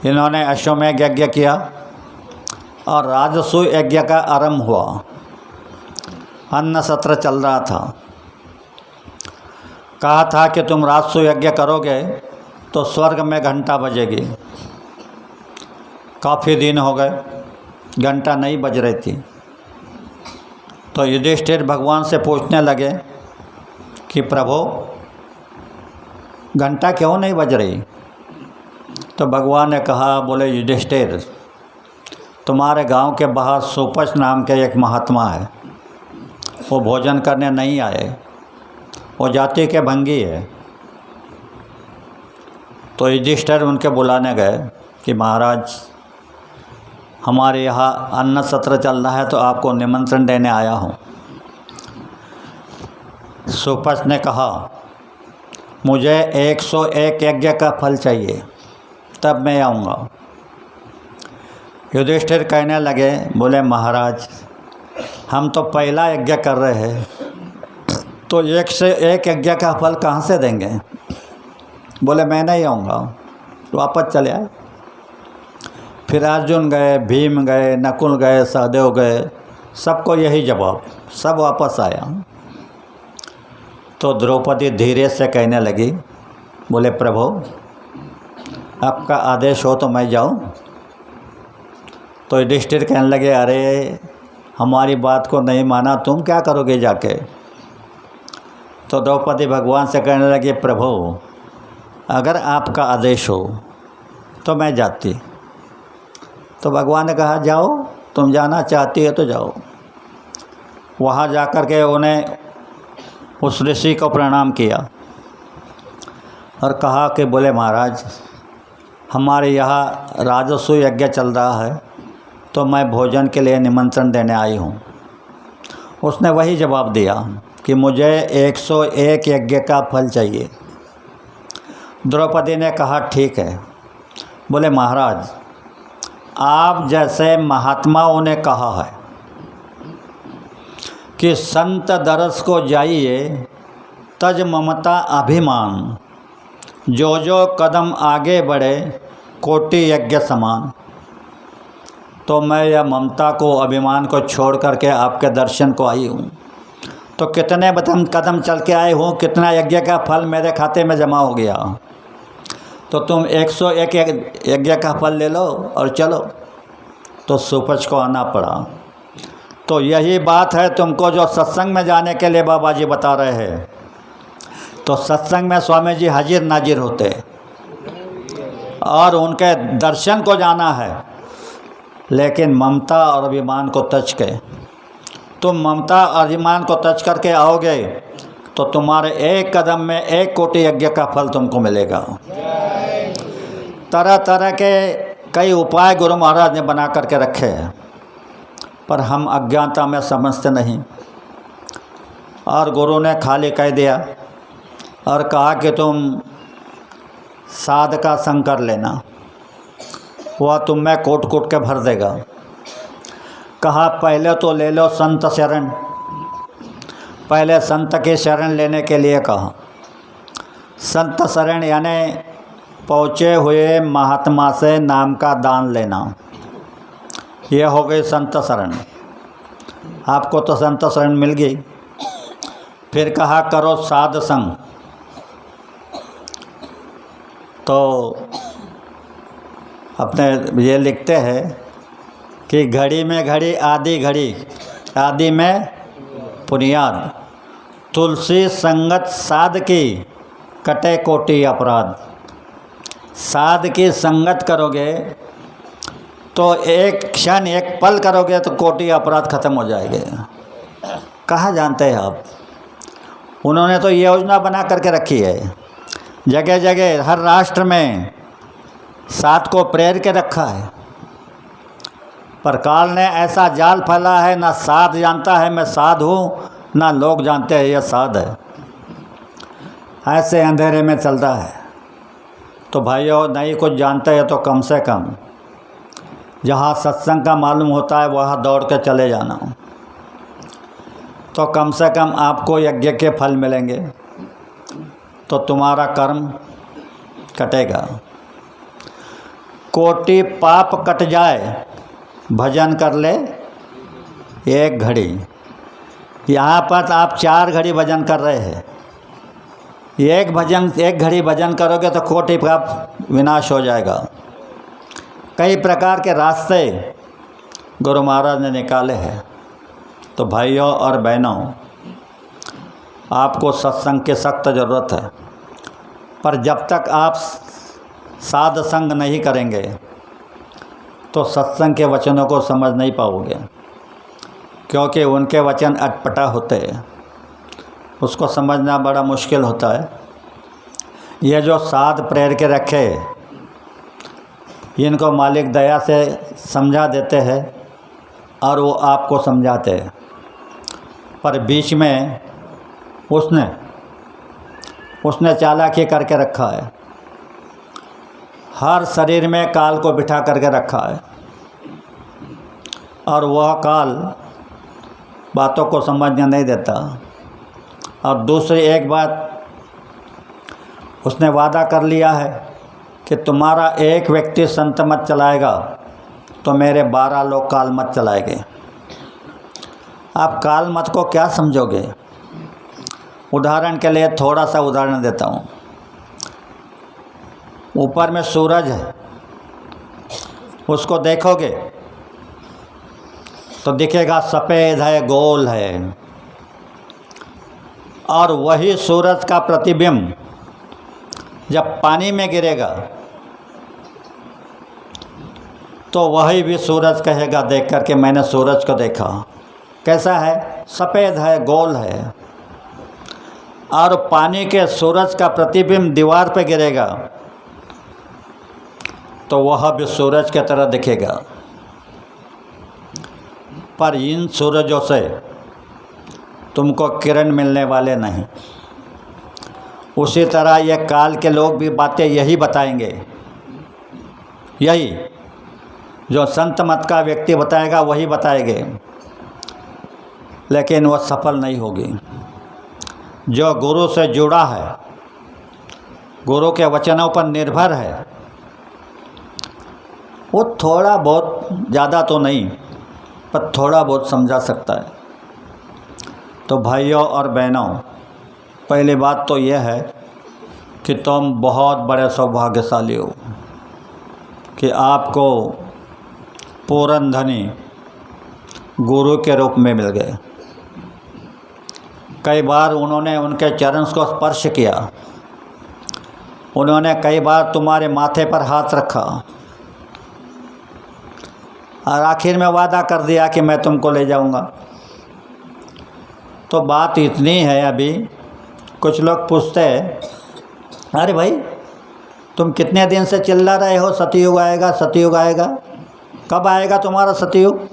इन्होंने अश्वमेध यज्ञ किया और राजसूय यज्ञ का आरंभ हुआ। अन्न सत्र चल रहा था। कहा था कि तुम राजसूय यज्ञ करोगे तो स्वर्ग में घंटा बजेगी। काफ़ी दिन हो गए, घंटा नहीं बज रही थी। तो युधिष्ठिर भगवान से पूछने लगे कि प्रभु घंटा क्यों नहीं बज रही? तो भगवान ने कहा, बोले युधिष्ठिर तुम्हारे गांव के बाहर सुपच नाम के एक महात्मा है, वो भोजन करने नहीं आए, वो जाति के भंगी है। तो युधिष्ठिर उनके बुलाने गए कि महाराज हमारे यहाँ अन्न सत्र चल रहा है तो आपको निमंत्रण देने आया हूँ। सुपच ने कहा मुझे 101 यज्ञ का फल चाहिए, तब मैं आऊँगा। युधिष्ठिर कहने लगे, बोले महाराज हम तो पहला यज्ञ कर रहे हैं, तो 1 से 1 यज्ञ का फल कहाँ से देंगे? बोले मैं नहीं आऊँगा। वापस चले आए। फिर अर्जुन गए, भीम गए, नकुल गए, सहदेव गए, सबको यही जवाब, सब वापस आया। तो द्रौपदी धीरे से कहने लगी, बोले प्रभु आपका आदेश हो तो मैं जाऊं? तो युधिष्ठिर कहने लगे, अरे हमारी बात को नहीं माना, तुम क्या करोगे जाके? तो द्रौपदी भगवान से कहने लगे, प्रभु अगर आपका आदेश हो तो मैं जाती। तो भगवान ने कहा जाओ, तुम जाना चाहती है तो जाओ। वहाँ जाकर के उन्हें उस ऋषि को प्रणाम किया और कहा कि बोले महाराज हमारे यहाँ राजसूय यज्ञ चल रहा है तो मैं भोजन के लिए निमंत्रण देने आई हूँ। उसने वही जवाब दिया कि मुझे 101 यज्ञ का फल चाहिए। द्रौपदी ने कहा ठीक है। बोले महाराज आप जैसे महात्माओं ने कहा है कि संत दरस को जाइए तज ममता अभिमान, जो जो कदम आगे बढ़े कोटि यज्ञ समान। तो मैं यह ममता को, अभिमान को छोड़ करके आपके दर्शन को आई हूँ। तो कितने कदम चल के आए हूँ, कितना यज्ञ का फल मेरे खाते में जमा हो गया। तो तुम 101 यज्ञ का फल ले लो और चलो। तो सुपच को आना पड़ा। तो यही बात है तुमको जो सत्संग में जाने के लिए बाबा जी बता रहे हैं। तो सत्संग में स्वामी जी हाजिर नाजिर होते और उनके दर्शन को जाना है, लेकिन ममता और अभिमान को तज के, तुम ममता और अभिमान को तज करके आओगे तो तुम्हारे एक कदम में 1 कोटि यज्ञ का फल तुमको मिलेगा। तरह तरह के कई उपाय गुरु महाराज ने बना करके रखे हैं, पर हम अज्ञानता में समझते नहीं। और गुरु ने खाली कह दिया और कहा कि तुम साध का संग कर लेना, वह तुम में कूट कूट के भर देगा। कहा पहले तो ले लो संत शरण, पहले संत की शरण लेने के लिए कहा। संत शरण यानी पहुँचे हुए महात्मा से नाम का दान लेना, यह हो गई संत शरण। आपको तो संत शरण मिल गई। फिर कहा करो साध संग। तो अपने ये लिखते हैं कि घड़ी में घड़ी आदि घड़ी, आदि में पुनियाद, तुलसी संगत साध की कटे कोटि अपराध। साध की संगत करोगे तो एक क्षण एक पल करोगे तो कोटि अपराध खत्म हो जाएंगे। कहाँ जानते हैं आप? उन्होंने तो ये योजना बना करके रखी है, जगह जगह हर राष्ट्र में साध को प्रेर के रखा है। पर काल ने ऐसा जाल फैला है, ना साध जानता है मैं साध हूँ, ना लोग जानते हैं यह साध है। ऐसे अंधेरे में चलता है। तो भाइयों, नहीं कुछ जानते हैं तो कम से कम जहाँ सत्संग का मालूम होता है वहाँ दौड़ के चले जाना, तो कम से कम आपको यज्ञ के फल मिलेंगे, तो तुम्हारा कर्म कटेगा। कोटि पाप कट जाए, भजन कर ले एक घड़ी। यहाँ पर आप 4 घड़ी भजन कर रहे हैं, एक घड़ी भजन करोगे तो कोटि पाप विनाश हो जाएगा। कई प्रकार के रास्ते गुरु महाराज ने निकाले हैं। तो भाइयों और बहनों, आपको सत्संग की सख्त ज़रूरत है, पर जब तक आप साध संग नहीं करेंगे तो सत्संग के वचनों को समझ नहीं पाओगे, क्योंकि उनके वचन अटपटा होते हैं, उसको समझना बड़ा मुश्किल होता है। ये जो साध प्रेर के रखे, इनको मालिक दया से समझा देते हैं और वो आपको समझाते हैं, पर बीच में उसने चालाकी करके रखा है। हर शरीर में काल को बिठा करके रखा है, और वह काल बातों को समझने नहीं देता। और दूसरी एक बात, उसने वादा कर लिया है कि तुम्हारा एक व्यक्ति संत मत चलाएगा तो मेरे 12 लोग काल मत चलाएंगे। आप काल मत को क्या समझोगे? उदाहरण के लिए थोड़ा सा उदाहरण देता हूँ। ऊपर में सूरज है, उसको देखोगे तो दिखेगा सफ़ेद है, गोल है, और वही सूरज का प्रतिबिंब जब पानी में गिरेगा तो वही भी सूरज कहेगा देख करके मैंने सूरज को देखा, कैसा है? सफ़ेद है, गोल है। और पानी के सूरज का प्रतिबिंब दीवार पे गिरेगा तो वह भी सूरज की तरह दिखेगा। पर इन सूरजों से तुमको किरण मिलने वाले नहीं। उसी तरह ये काल के लोग भी बातें यही बताएंगे, यही जो संत मत का व्यक्ति बताएगा वही बताएंगे, लेकिन वह सफल नहीं होगी। जो गुरु से जुड़ा है, गुरु के वचनों पर निर्भर है, वो थोड़ा बहुत, ज़्यादा तो नहीं, पर थोड़ा बहुत समझा सकता है। तो भाइयों और बहनों, पहली बात तो यह है कि तुम बहुत बड़े सौभाग्यशाली हो कि आपको पूर्ण धनी गुरु के रूप में मिल गए। कई बार उन्होंने उनके चरण को स्पर्श किया, उन्होंने कई बार तुम्हारे माथे पर हाथ रखा और आखिर में वादा कर दिया कि मैं तुमको ले जाऊंगा। तो बात इतनी है, अभी कुछ लोग पूछते हैं, अरे भाई तुम कितने दिन से चिल्ला रहे हो सतयुग आएगा, सतयुग आएगा? कब आएगा तुम्हारा सतयुग?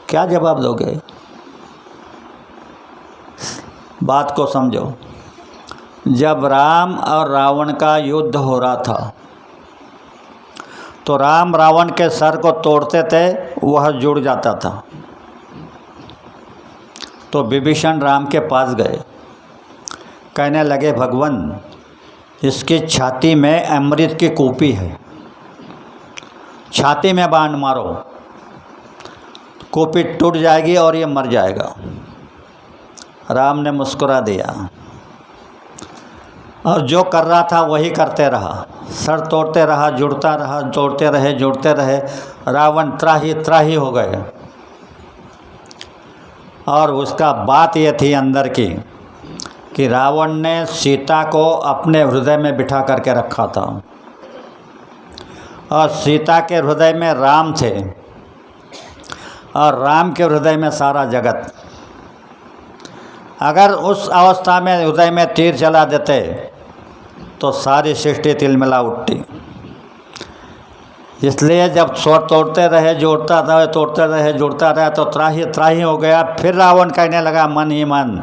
क्या जवाब दोगे? बात को समझो। जब राम और रावण का युद्ध हो रहा था तो राम रावण के सर को तोड़ते थे, वह जुड़ जाता था। तो विभीषण राम के पास गए, कहने लगे भगवान इसकी छाती में अमृत की कूपी है, छाती में बाण मारो, कूपी टूट जाएगी और ये मर जाएगा। राम ने मुस्कुरा दिया और जो कर रहा था वही करते रहा, सर तोड़ते रहा, जुड़ता रहा, जोड़ते रहे, जुड़ते रहे। रावण त्राही त्राही हो गए। और उसका बात ये थी अंदर की कि रावण ने सीता को अपने हृदय में बिठा करके रखा था और सीता के हृदय में राम थे और राम के हृदय में सारा जगत। अगर उस अवस्था में हृदय में तीर चला देते तो सारी सृष्टि तिलमिला उठती। इसलिए जब स्वर तोड़ते रहे, जोड़ता रहे, तोड़ते रहे, जोड़ता रहा तो त्राही त्राही हो गया। फिर रावण कहने लगा मन ही मन,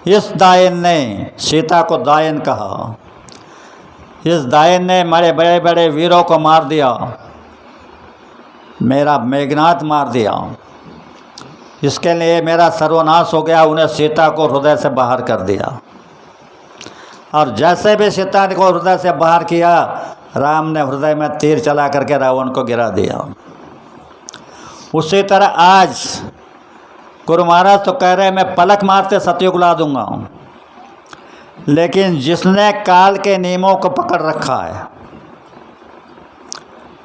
इस दायन ने, सीता को दायन कहा, इस दायन ने मेरे बड़े बड़े वीरों को मार दिया, मेरा मेघनाथ मार दिया, इसके लिए मेरा सर्वनाश हो गया। उन्हें सीता को हृदय से बाहर कर दिया और जैसे भी सीता को हृदय से बाहर किया, राम ने हृदय में तीर चला करके रावण को गिरा दिया। उसी तरह आज गुरु महाराज तो कह रहे मैं पलक मारते सतयुग ला दूंगा, लेकिन जिसने काल के नियमों को पकड़ रखा है,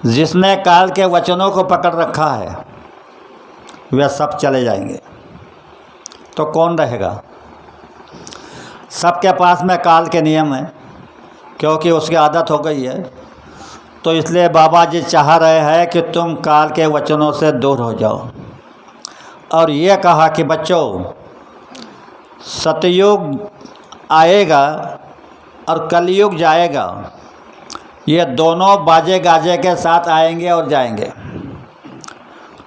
जिसने काल के वचनों को पकड़ रखा है, वे सब चले जाएंगे। तो कौन रहेगा? सबके पास में काल के नियम है, क्योंकि उसकी आदत हो गई है। तो इसलिए बाबा जी चाह रहे हैं कि तुम काल के वचनों से दूर हो जाओ। और ये कहा कि बच्चों, सतयुग आएगा और कलयुग जाएगा, ये दोनों बाजे गाजे के साथ आएंगे और जाएंगे।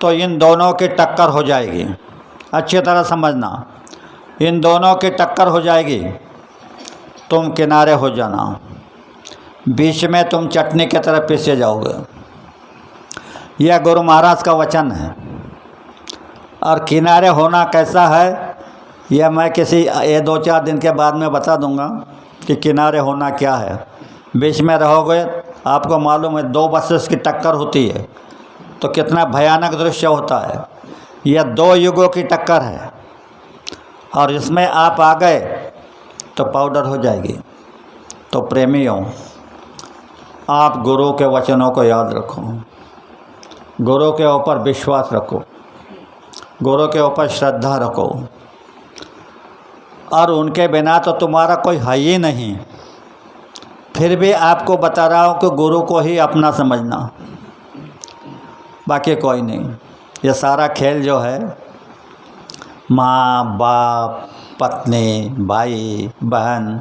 तो इन दोनों की टक्कर हो जाएगी, अच्छी तरह समझना, इन दोनों की टक्कर हो जाएगी। तुम किनारे हो जाना, बीच में तुम चटनी की तरह पीसे जाओगे। यह गुरु महाराज का वचन है। और किनारे होना कैसा है, यह मैं किसी 2-4 दिन के बाद में बता दूंगा कि किनारे होना क्या है। बीच में रहोगे, आपको मालूम है 2 बसेस की टक्कर होती है तो कितना भयानक दृश्य होता है। यह 2 युगों की टक्कर है और इसमें आप आ गए तो पाउडर हो जाएगी। तो प्रेमियों, आप गुरु के वचनों को याद रखो, गुरु के ऊपर विश्वास रखो, गुरु के ऊपर श्रद्धा रखो। और उनके बिना तो तुम्हारा कोई है ही नहीं। फिर भी आपको बता रहा हूँ कि गुरु को ही अपना समझना, बाकी कोई नहीं। ये सारा खेल जो है, माँ बाप, पत्नी, भाई बहन,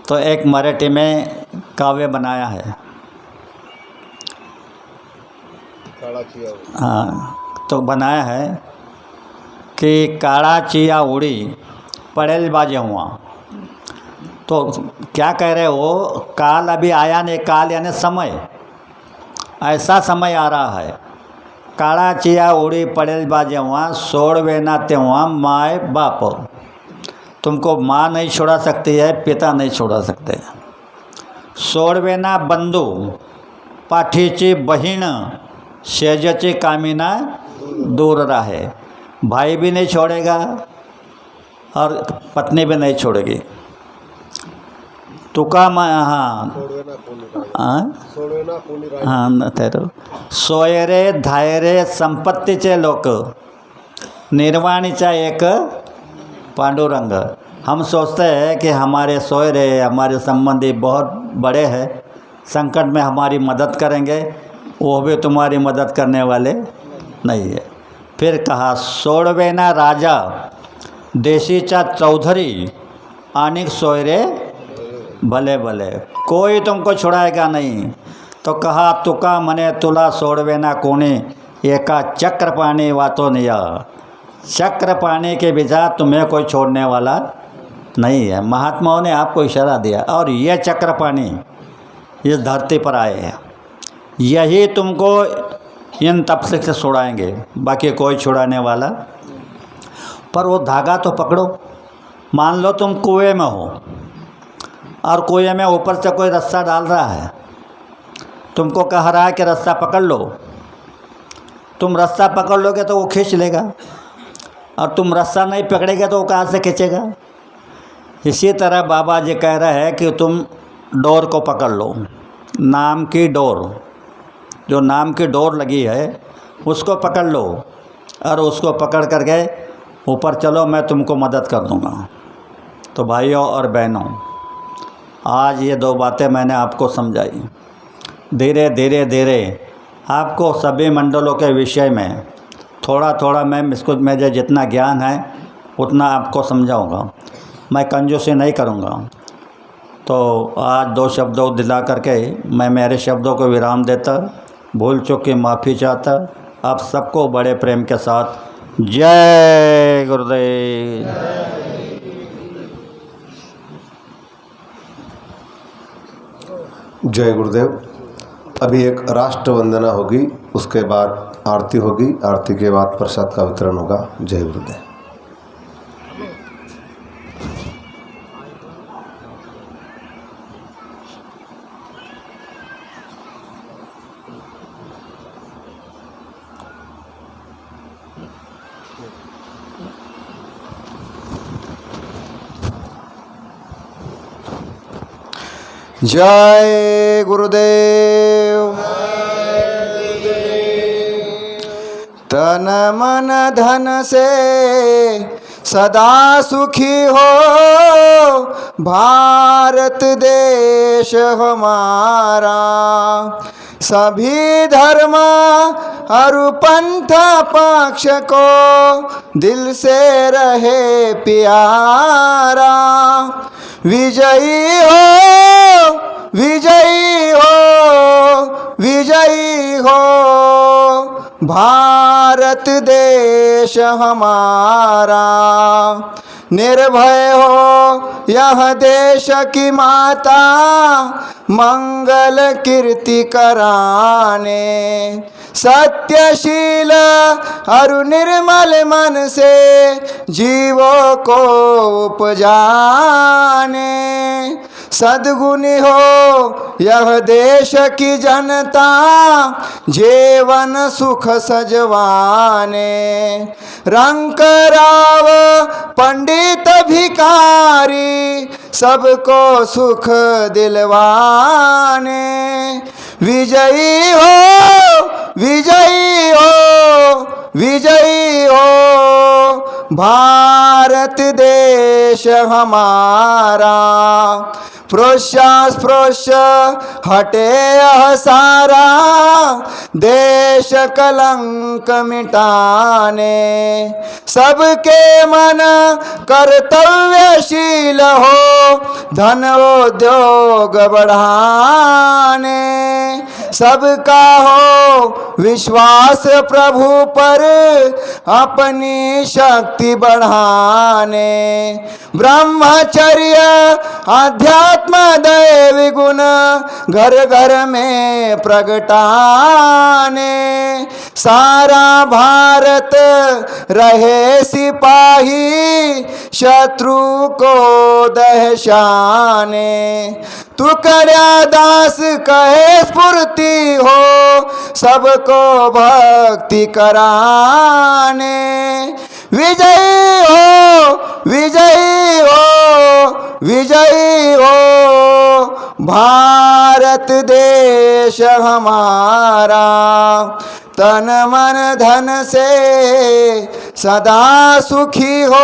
तो एक मराठी में काव्य बनाया है। हाँ, तो बनाया है कि काड़ा चिया उड़ी पड़ेल बाजे हुआ। तो क्या कह रहे हो, काल अभी आया नहीं, काल यानी समय, ऐसा समय आ रहा है। काड़ा चिया उड़ी पड़ेल बाजे हुआ, सोड़वे ना तेवा माए बाप। तुमको माँ नहीं छोड़ा सकती है, पिता नहीं छोड़ा सकते। सोड़वे ना बंधू पाठीची बहीण, शेजची कामिना दूर रहे। भाई भी नहीं छोड़ेगा और पत्नी भी नहीं छोड़ेगी। तुका हाँ हाँ तेरो सोयरे धायरे संपत्तीचे लोक, निर्वाणीचा एक पांडुरंग। हम सोचते हैं कि हमारे सोयरे, हमारे संबंधी बहुत बड़े हैं, संकट में हमारी मदद करेंगे, वो भी तुम्हारी मदद करने वाले नहीं है। फिर कहा सोड़वे ना राजा देशीचा चौधरी, अनेक सोयरे भले भले कोई तुमको छुड़ाएगा नहीं। तो कहा तुका मने तुला सोड़वे ना कोने, एका चक्र पानी वातो निया। चक्र पानी के बिना तुम्हें कोई छोड़ने वाला नहीं है। महात्माओं ने आपको इशारा दिया और ये चक्र पानी इस धरती पर आए हैं, यही तुमको इन तपस्या से छुड़ाएंगे, बाकी कोई छुड़ाने वाला। पर वो धागा तो पकड़ो। मान लो तुम कुएं में हो और कुएं में ऊपर से कोई रस्सा डाल रहा है, तुमको कह रहा है कि रस्सा पकड़ लो। तुम रस्सा पकड़ लोगे तो वो खींच लेगा, और तुम रस्सा नहीं पकड़ेगे तो वो कहाँ से खींचेगा। इसी तरह बाबा जी कह रहे हैं कि तुम डोर को पकड़ लो, नाम की डोर, जो नाम की डोर लगी है उसको पकड़ लो और उसको पकड़ करके ऊपर चलो, मैं तुमको मदद कर दूँगा। तो भाइयों और बहनों, आज ये दो बातें मैंने आपको समझाई। धीरे धीरे धीरे आपको सभी मंडलों के विषय में थोड़ा थोड़ा मैं इसको मुझे जितना ज्ञान है उतना आपको समझाऊंगा। मैं कंजूसी नहीं करूंगा। तो आज दो शब्दों दिला करके मैं मेरे शब्दों को विराम देता, भूल चूक की माफ़ी चाहता। आप सबको बड़े प्रेम के साथ जय गुरुदेव। जय गुरुदेव। अभी एक राष्ट्र वंदना होगी, उसके बाद आरती होगी, आरती के बाद प्रसाद का वितरण होगा। जय गुरुदेव। जय गुरुदेव। तन मन धन से सदा सुखी हो भारत देश हमारा। सभी धर्म और पंथ पक्ष को दिल से रहे प्यारा। विजयी हो, विजयी हो, विजयी हो भारत देश हमारा। निर्भय हो यह देश की माता, मंगल कीर्ति कराने। सत्यशील और निर्मल मन से जीवों को उपजाने। सद्गुणी हो यह देश की जनता, जीवन सुख सजवाने। रंक राव पंडित भिखारी, सबको सुख दिलवाने। विजयी हो, विजयी हो, विजयी हो भारत देश हमारा। प्रोश्चास हटे यह सारा, देश कलंक मिटाने। सबके मन कर्तव्यशील हो, धन उद्योग बढ़ाने। सबका हो विश्वास प्रभु पर, अपनी शक्ति बढ़ाने। ब्रह्मचर्य अध्यात्म दैवी गुण घर घर में प्रगटाने। सारा भारत रहे सिपाही, शत्रु को दहशाने। तुकड़िया दास कहे स्फूर्ति हो, सबको भक्ति कराने। विजयी हो, विजयी हो, विजयी हो भारत देश हमारा। तन मन धन से सदा सुखी हो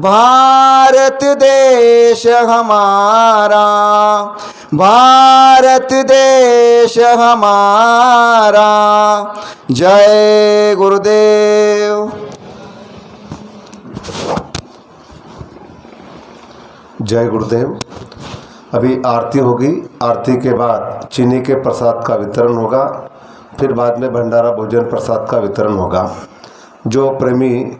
भारत देश हमारा। भारत देश हमारा। जय गुरुदेव। जय गुरुदेव। अभी आरती होगी, आरती के बाद चीनी के प्रसाद का वितरण होगा, फिर बाद में भंडारा भोजन प्रसाद का वितरण होगा। जो प्रेमी